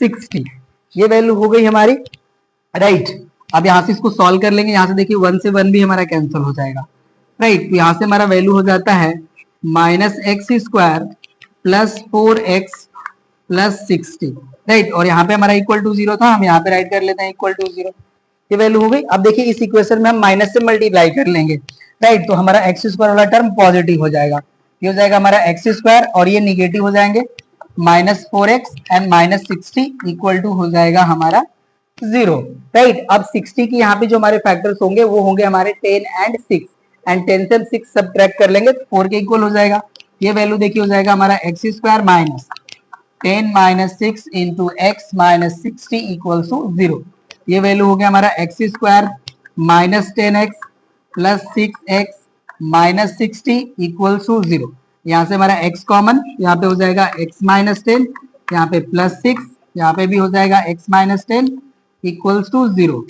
60। ये वैल्यू हो गई हमारी, राइट। अब यहाँ से इसको सॉल्व कर लेंगे, यहाँ से देखिए 1 से 1 भी हमारा कैंसिल हो जाएगा, राइट। तो यहाँ से हमारा वैल्यू हो जाता है minus x square plus 4x plus 60, right. और यहाँ पे हमारा इक्वल टू 0 था, हम यहाँ पे राइट कर लेते हैं इक्वल टू 0। ये वैल्यू हो गई। अब देखिए इस इक्वेशन में हम माइनस से मल्टीप्लाई कर लेंगे, राइट। तो हमारा एक्स स्क्वायर वाला टर्म पॉजिटिव हो जाएगा, ये हो जाएगा हमारा एक्स स्क्वायर और ये निगेटिव हो जाएंगे, minus 4x and minus 60 equal to हो जाएगा हमारा 0, राइट। अब 60 की यहाँ पे जो हमारे फैक्टर्स होंगे वो होंगे हमारे 10 एंड 6, एंड 10 से 6 सब्ट्रैक्ट कर लेंगे तो 4 के इक्वल हो जाएगा। ये वैल्यू देखिए हो जाएगा हमारा x square minus 10 minus 6 into x minus 60 equals to 0। ये वैल्यू हो गया हमारा x square minus 10x plus 6x minus 60 equals to 0। यहाँ से हमारा x कॉमन, यहाँ पे हो जाएगा x माइनस 10, यहाँ पे प्लस 6, यहाँ पे भी हो जाएगा x माइनस 10 इक्वल्स टू 0।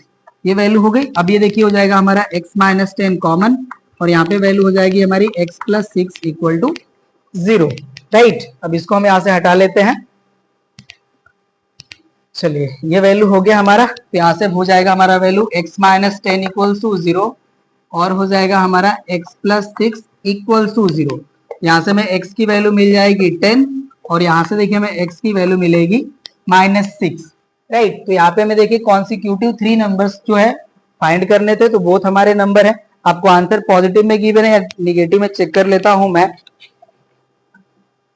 ये वैल्यू हो गई। अब ये देखिए हो जाएगा हमारा x माइनस 10 कॉमन, और यहाँ पे वैल्यू हो जाएगी हमारी x plus 6 equal to 0, right. अब इसको हम यहाँ से हटा लेते हैं। चलिए ये वैल्यू हो गया हमारा, तो यहाँ से हो जाएगा हमारा value x minus 10 equals to 0, और हो जाएगा हमारा x प्लस 6 इक्वल्स टू 0। यहाँ से हमें x की वैल्यू मिल जाएगी 10, और यहाँ से देखिए हमें x की वैल्यू मिलेगी माइनस 6, राइट। तो यहाँ पे हमें देखिए कॉन्सिक्यूटिव 3 नंबर्स जो है फाइंड करने थे, तो बोथ हमारे नंबर है। आपको आंसर पॉजिटिव में गिवन है या निगेटिव में चेक कर लेता हूं मैं।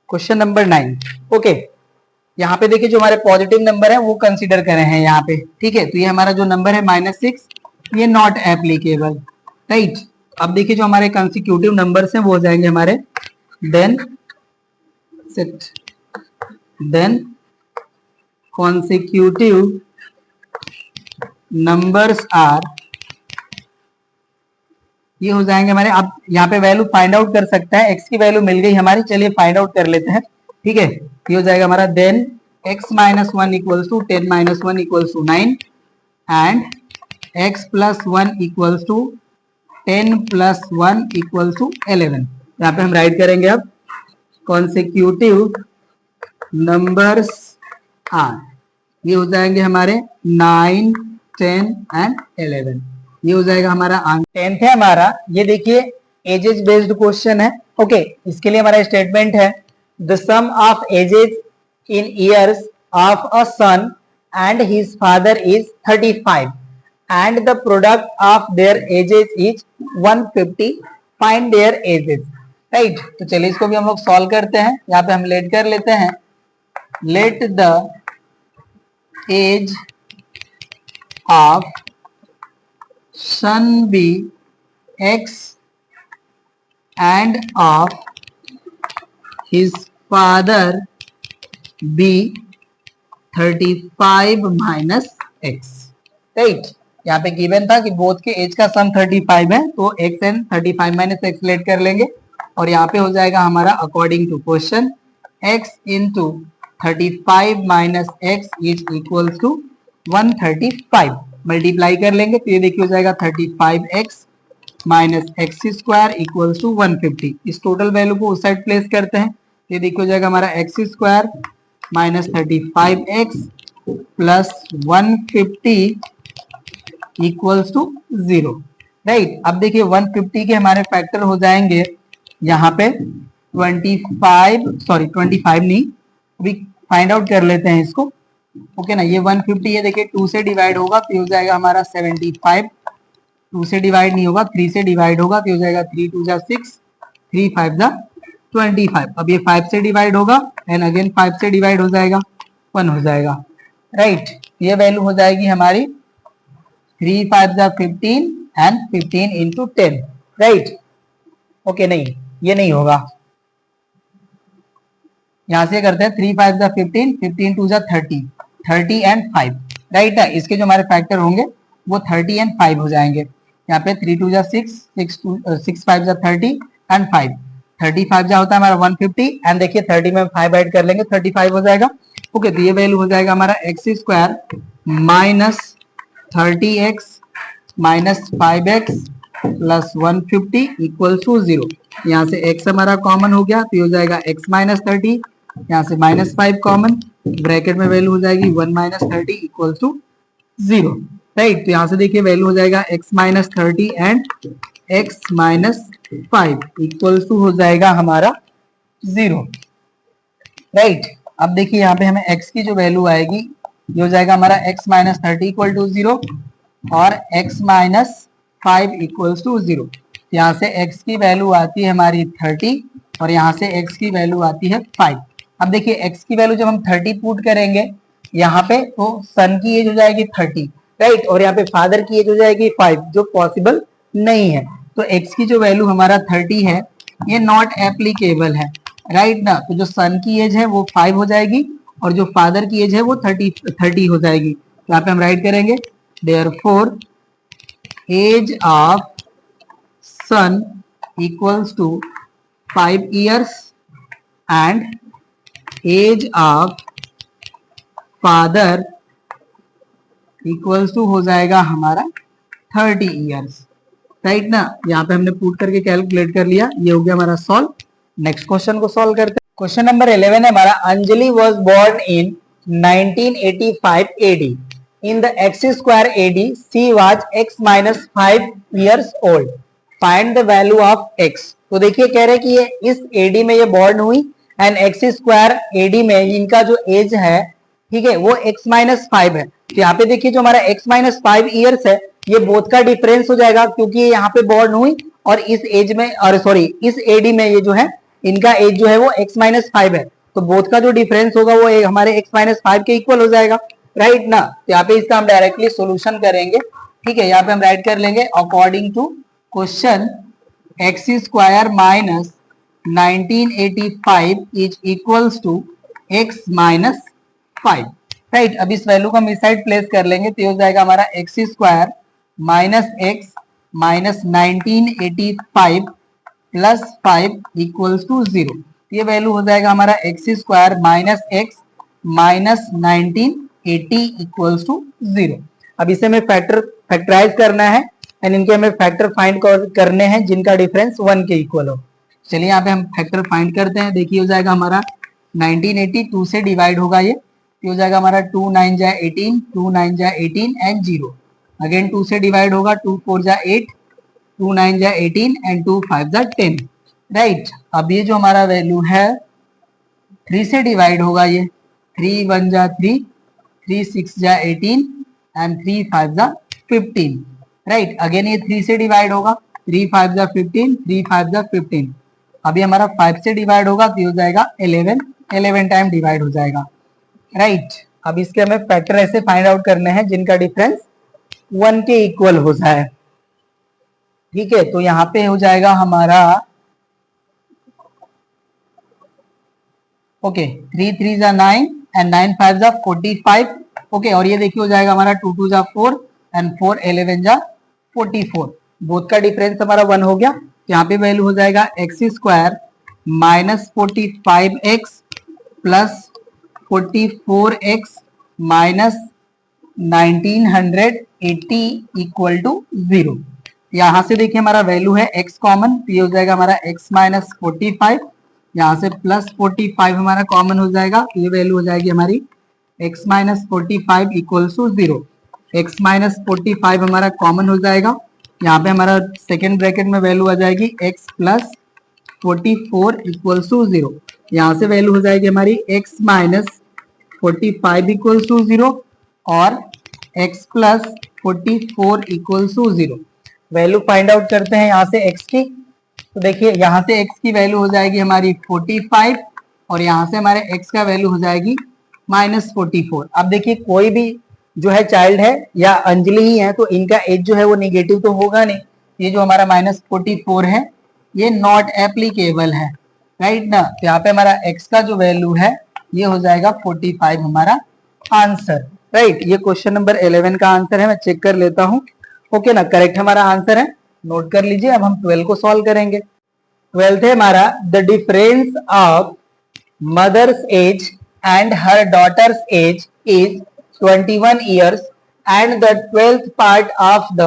Question number 9, okay. यहाँ पे देखिए जो हमारे पॉजिटिव नंबर है वो कंसीडर करे हैं यहाँ पे, ठीक है। तो ये हमारा जो नंबर है माइनस 6, ये नॉट एप्लीकेबल, राइट। अब देखिए जो हमारे कंसिक्यूटिव नंबर्स हैं वो हो जाएंगे हमारे देन consecutive numbers are, ये हो जाएंगे हमारे। आप यहाँ पे वैल्यू फाइंड आउट कर सकते हैं, x की वैल्यू मिल गई हमारी, चलिए फाइंड आउट कर लेते हैं, ठीक है। ये हो जाएगा हमारा then x minus 1 equals to 10 minus 1 equals to 9 and x plus 1 equals to 10 plus 1 equals to 11। यहाँ पे हम राइट करेंगे अब कॉन्सिक्यूटिव नंबर्स आर, ये हो जाएंगे हमारे 9 10 एंड 11। ये हो जाएगा हमारा आंसर। 10th है हमारा, ये देखिए एजेस बेस्ड क्वेश्चन है, ओके। इसके लिए हमारा स्टेटमेंट है the sum of ages in years of a son and his father is 35 and the product of their ages is 150, find their ages, right. तो चलिए इसको भी हम लोग सॉल्व करते हैं। यहाँ पे हम लेट कर लेते हैं, let the age of son be x and of his father be 35 minus x, right. यहाँ पे गिवन था कि बोथ के एज का सम 35 है, तो x and 35 minus x let कर लेंगे, और यहाँ पे हो जाएगा हमारा according to question x into 35 minus x is equals to 135, multiply कर लेंगे तो ये देखिए हो जाएगा 35x minus x square equals to 150। इस टोटल वैल्यू को उस साइड प्लेस करते हैं, ये देखिए हो जाएगा हमारा x square minus 35x plus 150 equals to 0, right. अब देखिए 150 के हमारे फैक्टर हो जाएंगे यहाँ पे 25 नहीं, अभी फाइंड आउट कर लेते हैं इसको, ओके ना। ये 150 ये देखिए 2 से डिवाइड होगा तो हो जाएगा हमारा 75, 2 से डिवाइड नहीं होगा 3 से डिवाइड होगा तो हो जाएगा 3 2 जा 6, 3 5 जा 25। अब ये 5 से डिवाइड होगा एंड अगेन 5 से डिवाइड हो जाएगा 1 हो जाएगा, राइट। ये वैल्यू हो जाएगी हमारी 3 5 15 एंड 15 इंटू 10, राइट। ओके, नहीं ये नहीं होगा, यहां से करते हैं 3 5 15, 15 2 30, 30 एंड 5, राइट है। इसके जो हमारे फैक्टर होंगे वो 30 एंड 5 हो जाएंगे। यहाँ पे 3 2 6, 6 5 30 एंड 5, 35 जा होता है हमारा 150 एंड देखिए 30 में 5 ऐड कर लेंगे 35 हो जाएगा। ओके, तो ये वैल्यू हो जाएगा हमारा x square minus 30x minus 5x plus 150 equal to 0। यहाँ से x हमारा कॉमन हो गया तो ये हो जाएगा x माइनस 30, यहाँ से माइनस 5 कॉमन, ब्रैकेट में वैल्यू हो जाएगी 1 माइनस 30 इक्वल टू 0, राइट। तो यहाँ से देखिए वैल्यू हो जाएगा x minus 30 and x minus 5 equal to हो जाएगा हमारा 0, राइट। अब देखिए यहाँ पे हमें x की जो वैल्यू आएगी ये हो जाएगा हमारा x माइनस 30 इक्वल टू 0 और x माइनस 5 इक्वल्स टू 0। यहाँ से x की वैल्यू आती है हमारी 30 और यहाँ से x की वैल्यू आती है 5। अब देखिए x की वैल्यू जब हम 30 पुट करेंगे यहाँ पे तो सन की एज हो जाएगी 30, राइट, और यहाँ पे फादर की एज हो जाएगी 5, जो पॉसिबल नहीं है। तो x की जो वैल्यू हमारा 30 है ये नॉट एप्लीकेबल है, राइट ना। तो जो सन की एज है वो 5 हो जाएगी और जो फादर की एज है वो 30 हो जाएगी। तो यहाँ पे हम राइट करेंगे therefore age of son equals to 5 years and age of father equals to हो जाएगा हमारा 30 years, राइट ना। यहाँ पे हमने पुट करके कैलकुलेट कर लिया, ये हो गया हमारा सॉल्व। नेक्स्ट क्वेश्चन को सॉल्व करते हैं। क्वेश्चन नंबर 11 है हमारा, Anjali was born in 1985 AD। In the x square AD, she was x minus 5 years old. Find the value of x. तो देखिए कह रहे हैं कि ये इस AD में ये बॉर्न हुई एंड x स्क्वायर AD में इनका जो एज है, ठीक है, वो x माइनस 5 है। तो यहाँ पे देखिए जो हमारा x माइनस 5 ईयर्स है ये बोथ का डिफरेंस हो जाएगा क्योंकि ये यहाँ पे बॉर्न हुई और इस एज में, और सॉरी इस AD में ये जो है इनका एज जो है वो x माइनस 5 है। तो बोथ का जो डिफरेंस होगा वो हमारे x माइनस 5 के इक्वल हो जाएगा, राइट ना। तो यहाँ पे इसका हम डायरेक्टली सॉल्यूशन करेंगे, ठीक है। यहाँ पे हम राइट कर लेंगे according to question x square minus 1985 is equals to x minus 5, right. अब इस वैल्यू को हम इस साइड प्लेस कर लेंगे तो ये हो जाएगा हमारा x square minus x minus 1985 plus 5 equals to 0। ये वैल्यू हो जाएगा हमारा x square minus x minus 1980 equals to 0। अब इसे हमें फैक्टराइज करना है एंड इनके हमें फैक्टर फाइंड करने हैं जिनका डिफरेंस 1 के इक्वल हो। चलिए यहाँ पे हम फैक्टर फाइंड करते हैं। देखिए हो जाएगा हमारा 1980 2 से डिवाइड होगा, ये हो जाएगा हमारा 2 9 जा 18, 2 9 जा 18 एंड 0। अगेन 2 से डिवाइड होगा, 2 4 जा 8, 2 9 जा 18 एंड 2 5 जा 10, राइट। अब ये जो हमारा वैल्यू है 3 से डिवाइड होगा, ये 3 1 जा 3, 3 6 जा 18 एंड 3 5 जा 15, राइट। अगेन ये 3 से डिवाइड होगा, 3 5 जा 15, 3 5 जा 15। अभी हमारा 5 से डिवाइड होगा तो ये हो जाएगा 11 टाइम डिवाइड हो जाएगा, राइट। अब इसके हमें फैक्टर ऐसे फाइंड आउट करने हैं जिनका डिफरेंस 1 के इक्वल हो जाए, ठीक है। तो यहाँ पे हो जाएगा हमारा ओके 3 3 जा 9 एंड 9 5 जा 45, ओके। और ये देखिए हो जाएगा हमारा 2 2 जा 4 एंड 4 11 जा 44। बोथ का डिफरेंस हमारा 1 हो गया। यहाँ पे वैल्यू हो जाएगा x square minus 45x plus 44x minus 1980 equal to 0। यहाँ से देखिए हमारा वैल्यू है x कॉमन, तो ये हो जाएगा हमारा x माइनस 45, यहाँ से प्लस 45 हमारा कॉमन हो जाएगा, तो ये वैल्यू हो जाएगी हमारी x minus 45 equal to 0। x minus 45 हमारा कॉमन हो जाएगा, यहाँ पे हमारा सेकेंड ब्रैकेट में वैल्यू आ जाएगी x प्लस 44 इक्वल टू 0। यहाँ से वैल्यू हो जाएगी हमारी x माइनस 45 इक्वल टू 0 और x plus 44 equal to 0। Value find out करते हैं यहाँ से x की। तो देखिए यहाँ से x की वैल्यू हो जाएगी हमारी 45 और यहाँ से हमारे x का वैल्यू हो जाएगी माइनस 44। अब देखिए कोई भी जो है चाइल्ड है या अंजलि ही है, तो इनका एज जो है वो निगेटिव तो होगा नहीं। ये जो हमारा -44 है ये नॉट एप्लीकेबल है, राइट ना। तो यहाँ पे हमारा x का जो वैल्यू है ये हो जाएगा 45 हमारा आंसर, राइट। ये क्वेश्चन नंबर 11 का आंसर है, मैं चेक कर लेता हूँ। ओके ना, करेक्ट हमारा आंसर है, नोट कर लीजिए। अब हम 12 को सॉल्व करेंगे। 12th है हमारा the difference of mother's age and her daughter's age is 21 years and the 12th part of the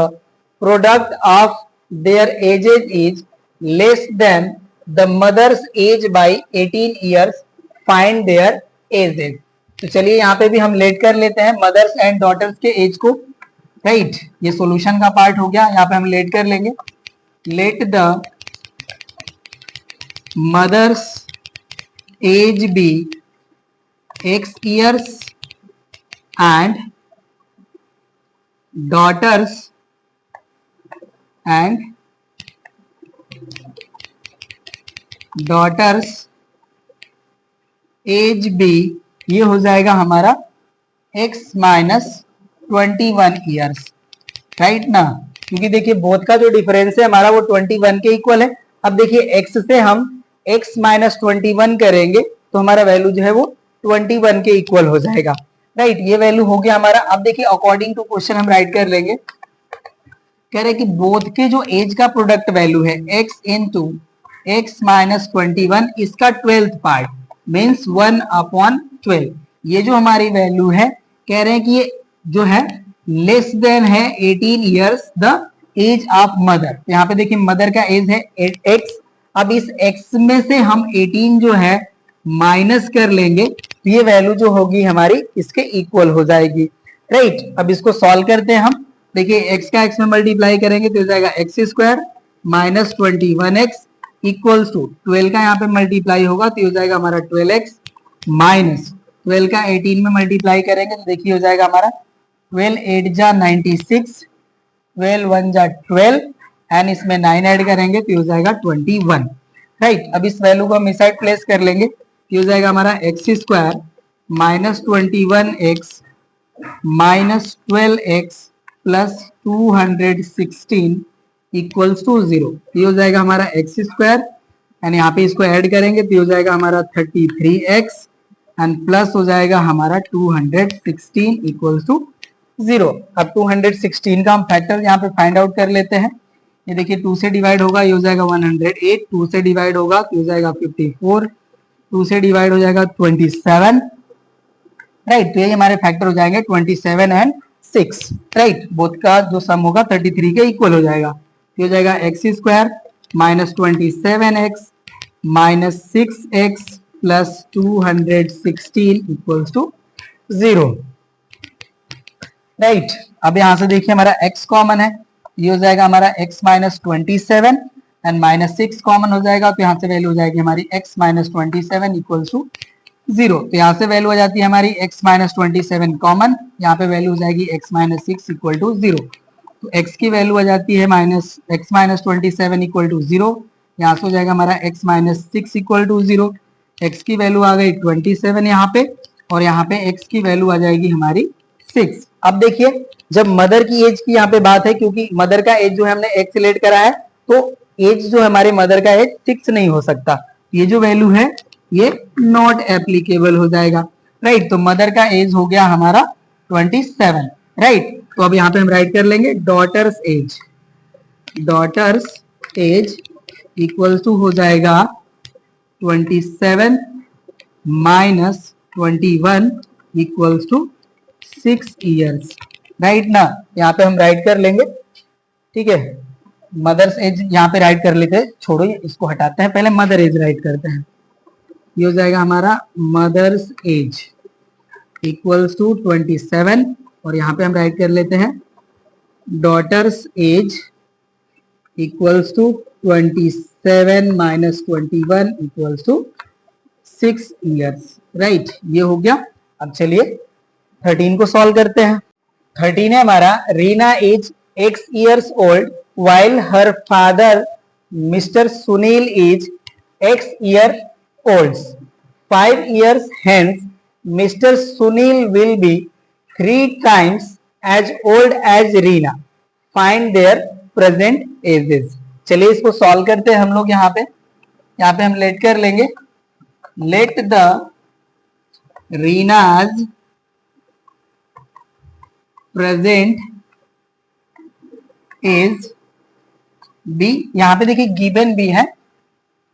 product of their ages is less than the mother's age by 18 years. Find their ages. तो चलिए यहाँ पे भी हम let कर लेते हैं mother's and daughter's के एज को, राइट। ये सॉल्यूशन का पार्ट हो गया, यहाँ पे हम लेट कर लेंगे। Let the mother's age B x years and daughters age be, ये हो जाएगा हमारा x -21 ईयर्स, राइट ना। क्योंकि देखिए बोथ का जो डिफरेंस है हमारा वो 21 के इक्वल है। अब देखिए x से हम x -21 करेंगे तो हमारा वैल्यू जो है वो 21 के इक्वल हो जाएगा, राइट। ये वैल्यू हो गया हमारा। अब देखिए अकॉर्डिंग टू क्वेश्चन हम राइट कर लेंगे। कह रहे कि बोथ के जो एज का प्रोडक्ट वैल्यू है x इंटू x -21, इसका 12th पार्ट मीन्स 1/12, ये जो हमारी वैल्यू है कह रहे हैं कि ये जो है लेस देन है 18 years the age of mother. यहाँ पे देखिए मदर का एज है x। अब इस x में से हम 18 जो है माइनस कर लेंगे तो ये वैल्यू जो होगी हमारी इसके इक्वल हो जाएगी, राइट। अब इसको सॉल्व करते हैं हम। देखिए x का x में मल्टीप्लाई करेंगे तो हो जाएगा x² -21x इक्वल्स टू 12 का यहाँ पे मल्टीप्लाई होगा तो हो जाएगा हमारा 12x माइनस 12 का 18 में मल्टीप्लाई करेंगे तो देखिए हो जाएगा हमारा 12 8 जा 96, 12 1 जा 12 एंड इसमें 9 ऐड करेंगे तो हो जाएगा 21, राइट। अब इस वैल्यू को हम इस साइड प्लेस कर लेंगे तो हो जाएगा हमारा x² -21x -12x plus 216 equals to 0। ये हो जाएगा हमारा x² एंड यहाँ पे इसको ऐड करेंगे तो हो जाएगा हमारा 33x एंड प्लस हो जाएगा हमारा 216 इक्वल्स टू 0। अब 216 का हम फैक्टर यहाँ पे फाइंड आउट कर लेते हैं। ये देखिए 2 से डिवाइड होगा ये हो जाएगा 108, 2 से डिवाइड होगा तो हो जाएगा 54, 2 से डिवाइड हो जाएगा 27, राइट। तो ये हमारे फैक्टर हो जाएंगे 27 एंड 6, राइट। बोथ का जो सम होगा 33 के इक्वल हो जाएगा। ये हो जाएगा x² -27x -6x plus 216 equals to 0, right. अब यहाँ से देखिए हमारा x कॉमन है, ये हो जाएगा हमारा x -27 एंड -6 कॉमन हो जाएगा तो यहाँ से वैल्यू हो जाएगी हमारी x -27 इक्वल्स टू 0। तो यहाँ से वैल्यू हो जाती है हमारी x -27 कॉमन, यहाँ पे वैल्यू हो जाएगी x -6 इक्वल टू 0। तो x की वैल्यू आ जाती है x -27 इक्वल टू 0, यहाँ से हो जाएगा हमारा x -6 इक्वल टू 0। x की वैल्यू आ गई 27 यहाँ पे और यहाँ पे x की वैल्यू आ जाएगी हमारी 6। अब देखिए जब मदर की एज की यहाँ पे बात है, क्योंकि मदर का एज जो है हमने x लेट करा है तो एज जो हमारे मदर का एज 6 नहीं हो सकता, ये जो वैल्यू है ये नॉट एप्लीकेबल हो जाएगा, राइट। तो मदर का एज हो गया हमारा 27, राइट। तो अब यहाँ पे हम राइट कर लेंगे डॉटर्स एज इक्वल टू हो जाएगा 27 minus 21 equals to 6 years, right ना। यहाँ पे हम राइट कर लेंगे, ठीक है। मदर्स एज यहाँ पे राइट कर लेते हैं, छोड़ो इसको हटाते हैं, पहले मदर एज राइट करते हैं। ये हो जाएगा हमारा मदर्स एज इक्वल्स टू 27 और यहाँ पे हम राइट कर लेते हैं daughter's age equals to 27 minus 21 equals to 6 years, right. ये हो गया। अब चलिए 13 को सॉल्व करते हैं। 13 है हमारा Reena age x years old while her father Mr. Sunil is x year olds. 5 years hence Mr. Sunil will be 3 times as old as Reena, find their present ages। चलिए इसको सॉल्व करते हैं हम लोग। यहाँ पे हम लेट कर लेंगे, let the Reena's present age B. यहाँ पे देखिए गिवन बी है,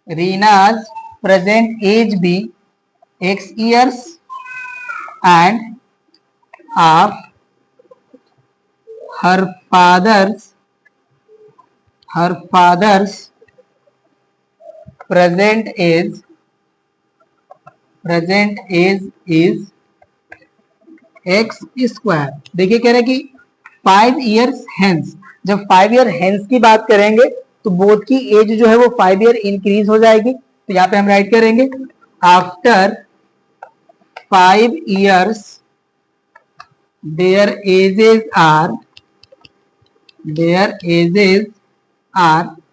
Reena's present age B x years and of her father's present age is x square. देखिए कह रहे हैं कि 5 years hence, जब 5 year hence की बात करेंगे तो बोथ की एज जो है वो 5 year इंक्रीज हो जाएगी। तो यहाँ पे हम राइट करेंगे after 5 years their ages are,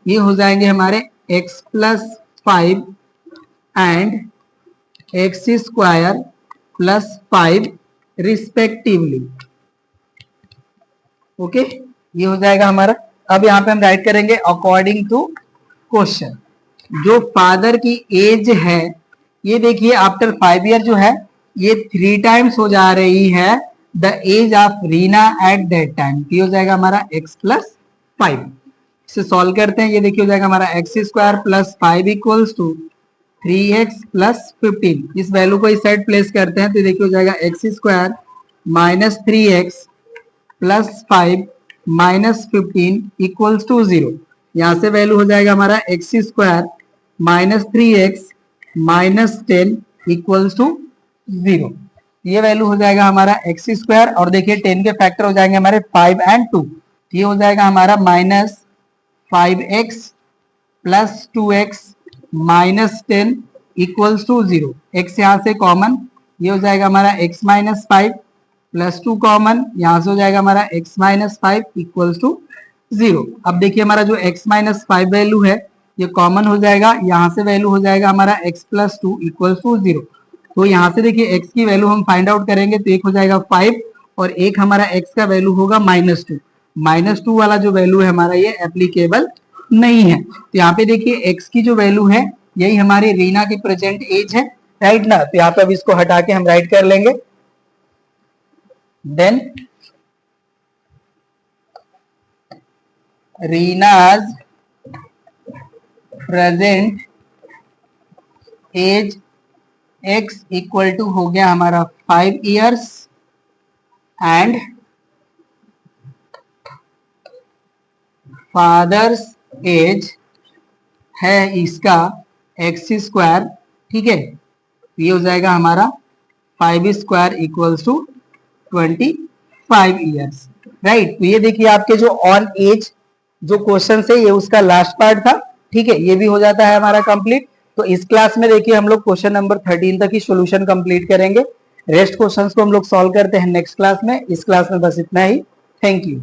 ये हो जाएंगे हमारे x plus 5 and x square plus 5 respectively. Okay, ये हो जाएगा हमारा। अब यहाँ पे हम राइट करेंगे अकॉर्डिंग टू क्वेश्चन। जो फादर की एज है ये देखिए आफ्टर 5 ईयर जो है ये 3 टाइम्स हो जा रही है the age of Reena at that time. ये हो जाएगा हमारा x प्लस 5। इसे सॉल्व करते हैं, ये देखिए हो जाएगा हमारा x square plus 5 equals to 3x plus 15। इस वैल्यू को इस साइड प्लेस करते हैं तो देखिए हो जाएगा x square minus 3x plus 5 minus 15 equals to 0। यहाँ से वैल्यू हो जाएगा हमारा x square minus 3x minus 10 equals to 0। ये वैल्यू हो जाएगा हमारा x स्क्वायर, और देखिए 10 के फैक्टर हो जाएंगे हमारे 5 एंड 2। ये हो जाएगा हमारा minus 5x plus 2x minus 10 equals to 0। x यहाँ से कॉमन, ये हो जाएगा हमारा x माइनस 5 प्लस 2 कॉमन, यहाँ से हो जाएगा हमारा x माइनस 5 इक्वल्स टू 0। अब देखिए हमारा जो x माइनस 5 वैल्यू है ये कॉमन हो जाएगा, यहाँ से वैल्यू हो जाएगा हमारा x प्लस 2 इक्वल्स टू 0। तो यहाँ से देखिए x की वैल्यू हम फाइंड आउट करेंगे तो एक हो जाएगा 5 और एक हमारा x का वैल्यू होगा -2। -2 वाला जो वैल्यू है हमारा ये एप्लीकेबल नहीं है। तो यहाँ पे देखिए x की जो वैल्यू है यही हमारी रीना की प्रेजेंट एज है, राइट ना। तो यहाँ पे अब इसको हटा के हम राइट कर लेंगे, then Reena's present age x equal to हो गया हमारा 5 years एंड फादर्स एज है इसका x स्क्वायर, ठीक है। ये हो जाएगा हमारा 5 square equals to 25 years, right. तो ये देखिए आपके जो ऑन एज जो क्वेश्चन है ये उसका लास्ट पार्ट था, ठीक है। ये भी हो जाता है हमारा कंप्लीट। तो इस क्लास में देखिए हम लोग क्वेश्चन नंबर 13 तक ही सॉल्यूशन कंप्लीट करेंगे। रेस्ट क्वेश्चंस को हम लोग सॉल्व करते हैं नेक्स्ट क्लास में। इस क्लास में बस इतना ही। Thank you.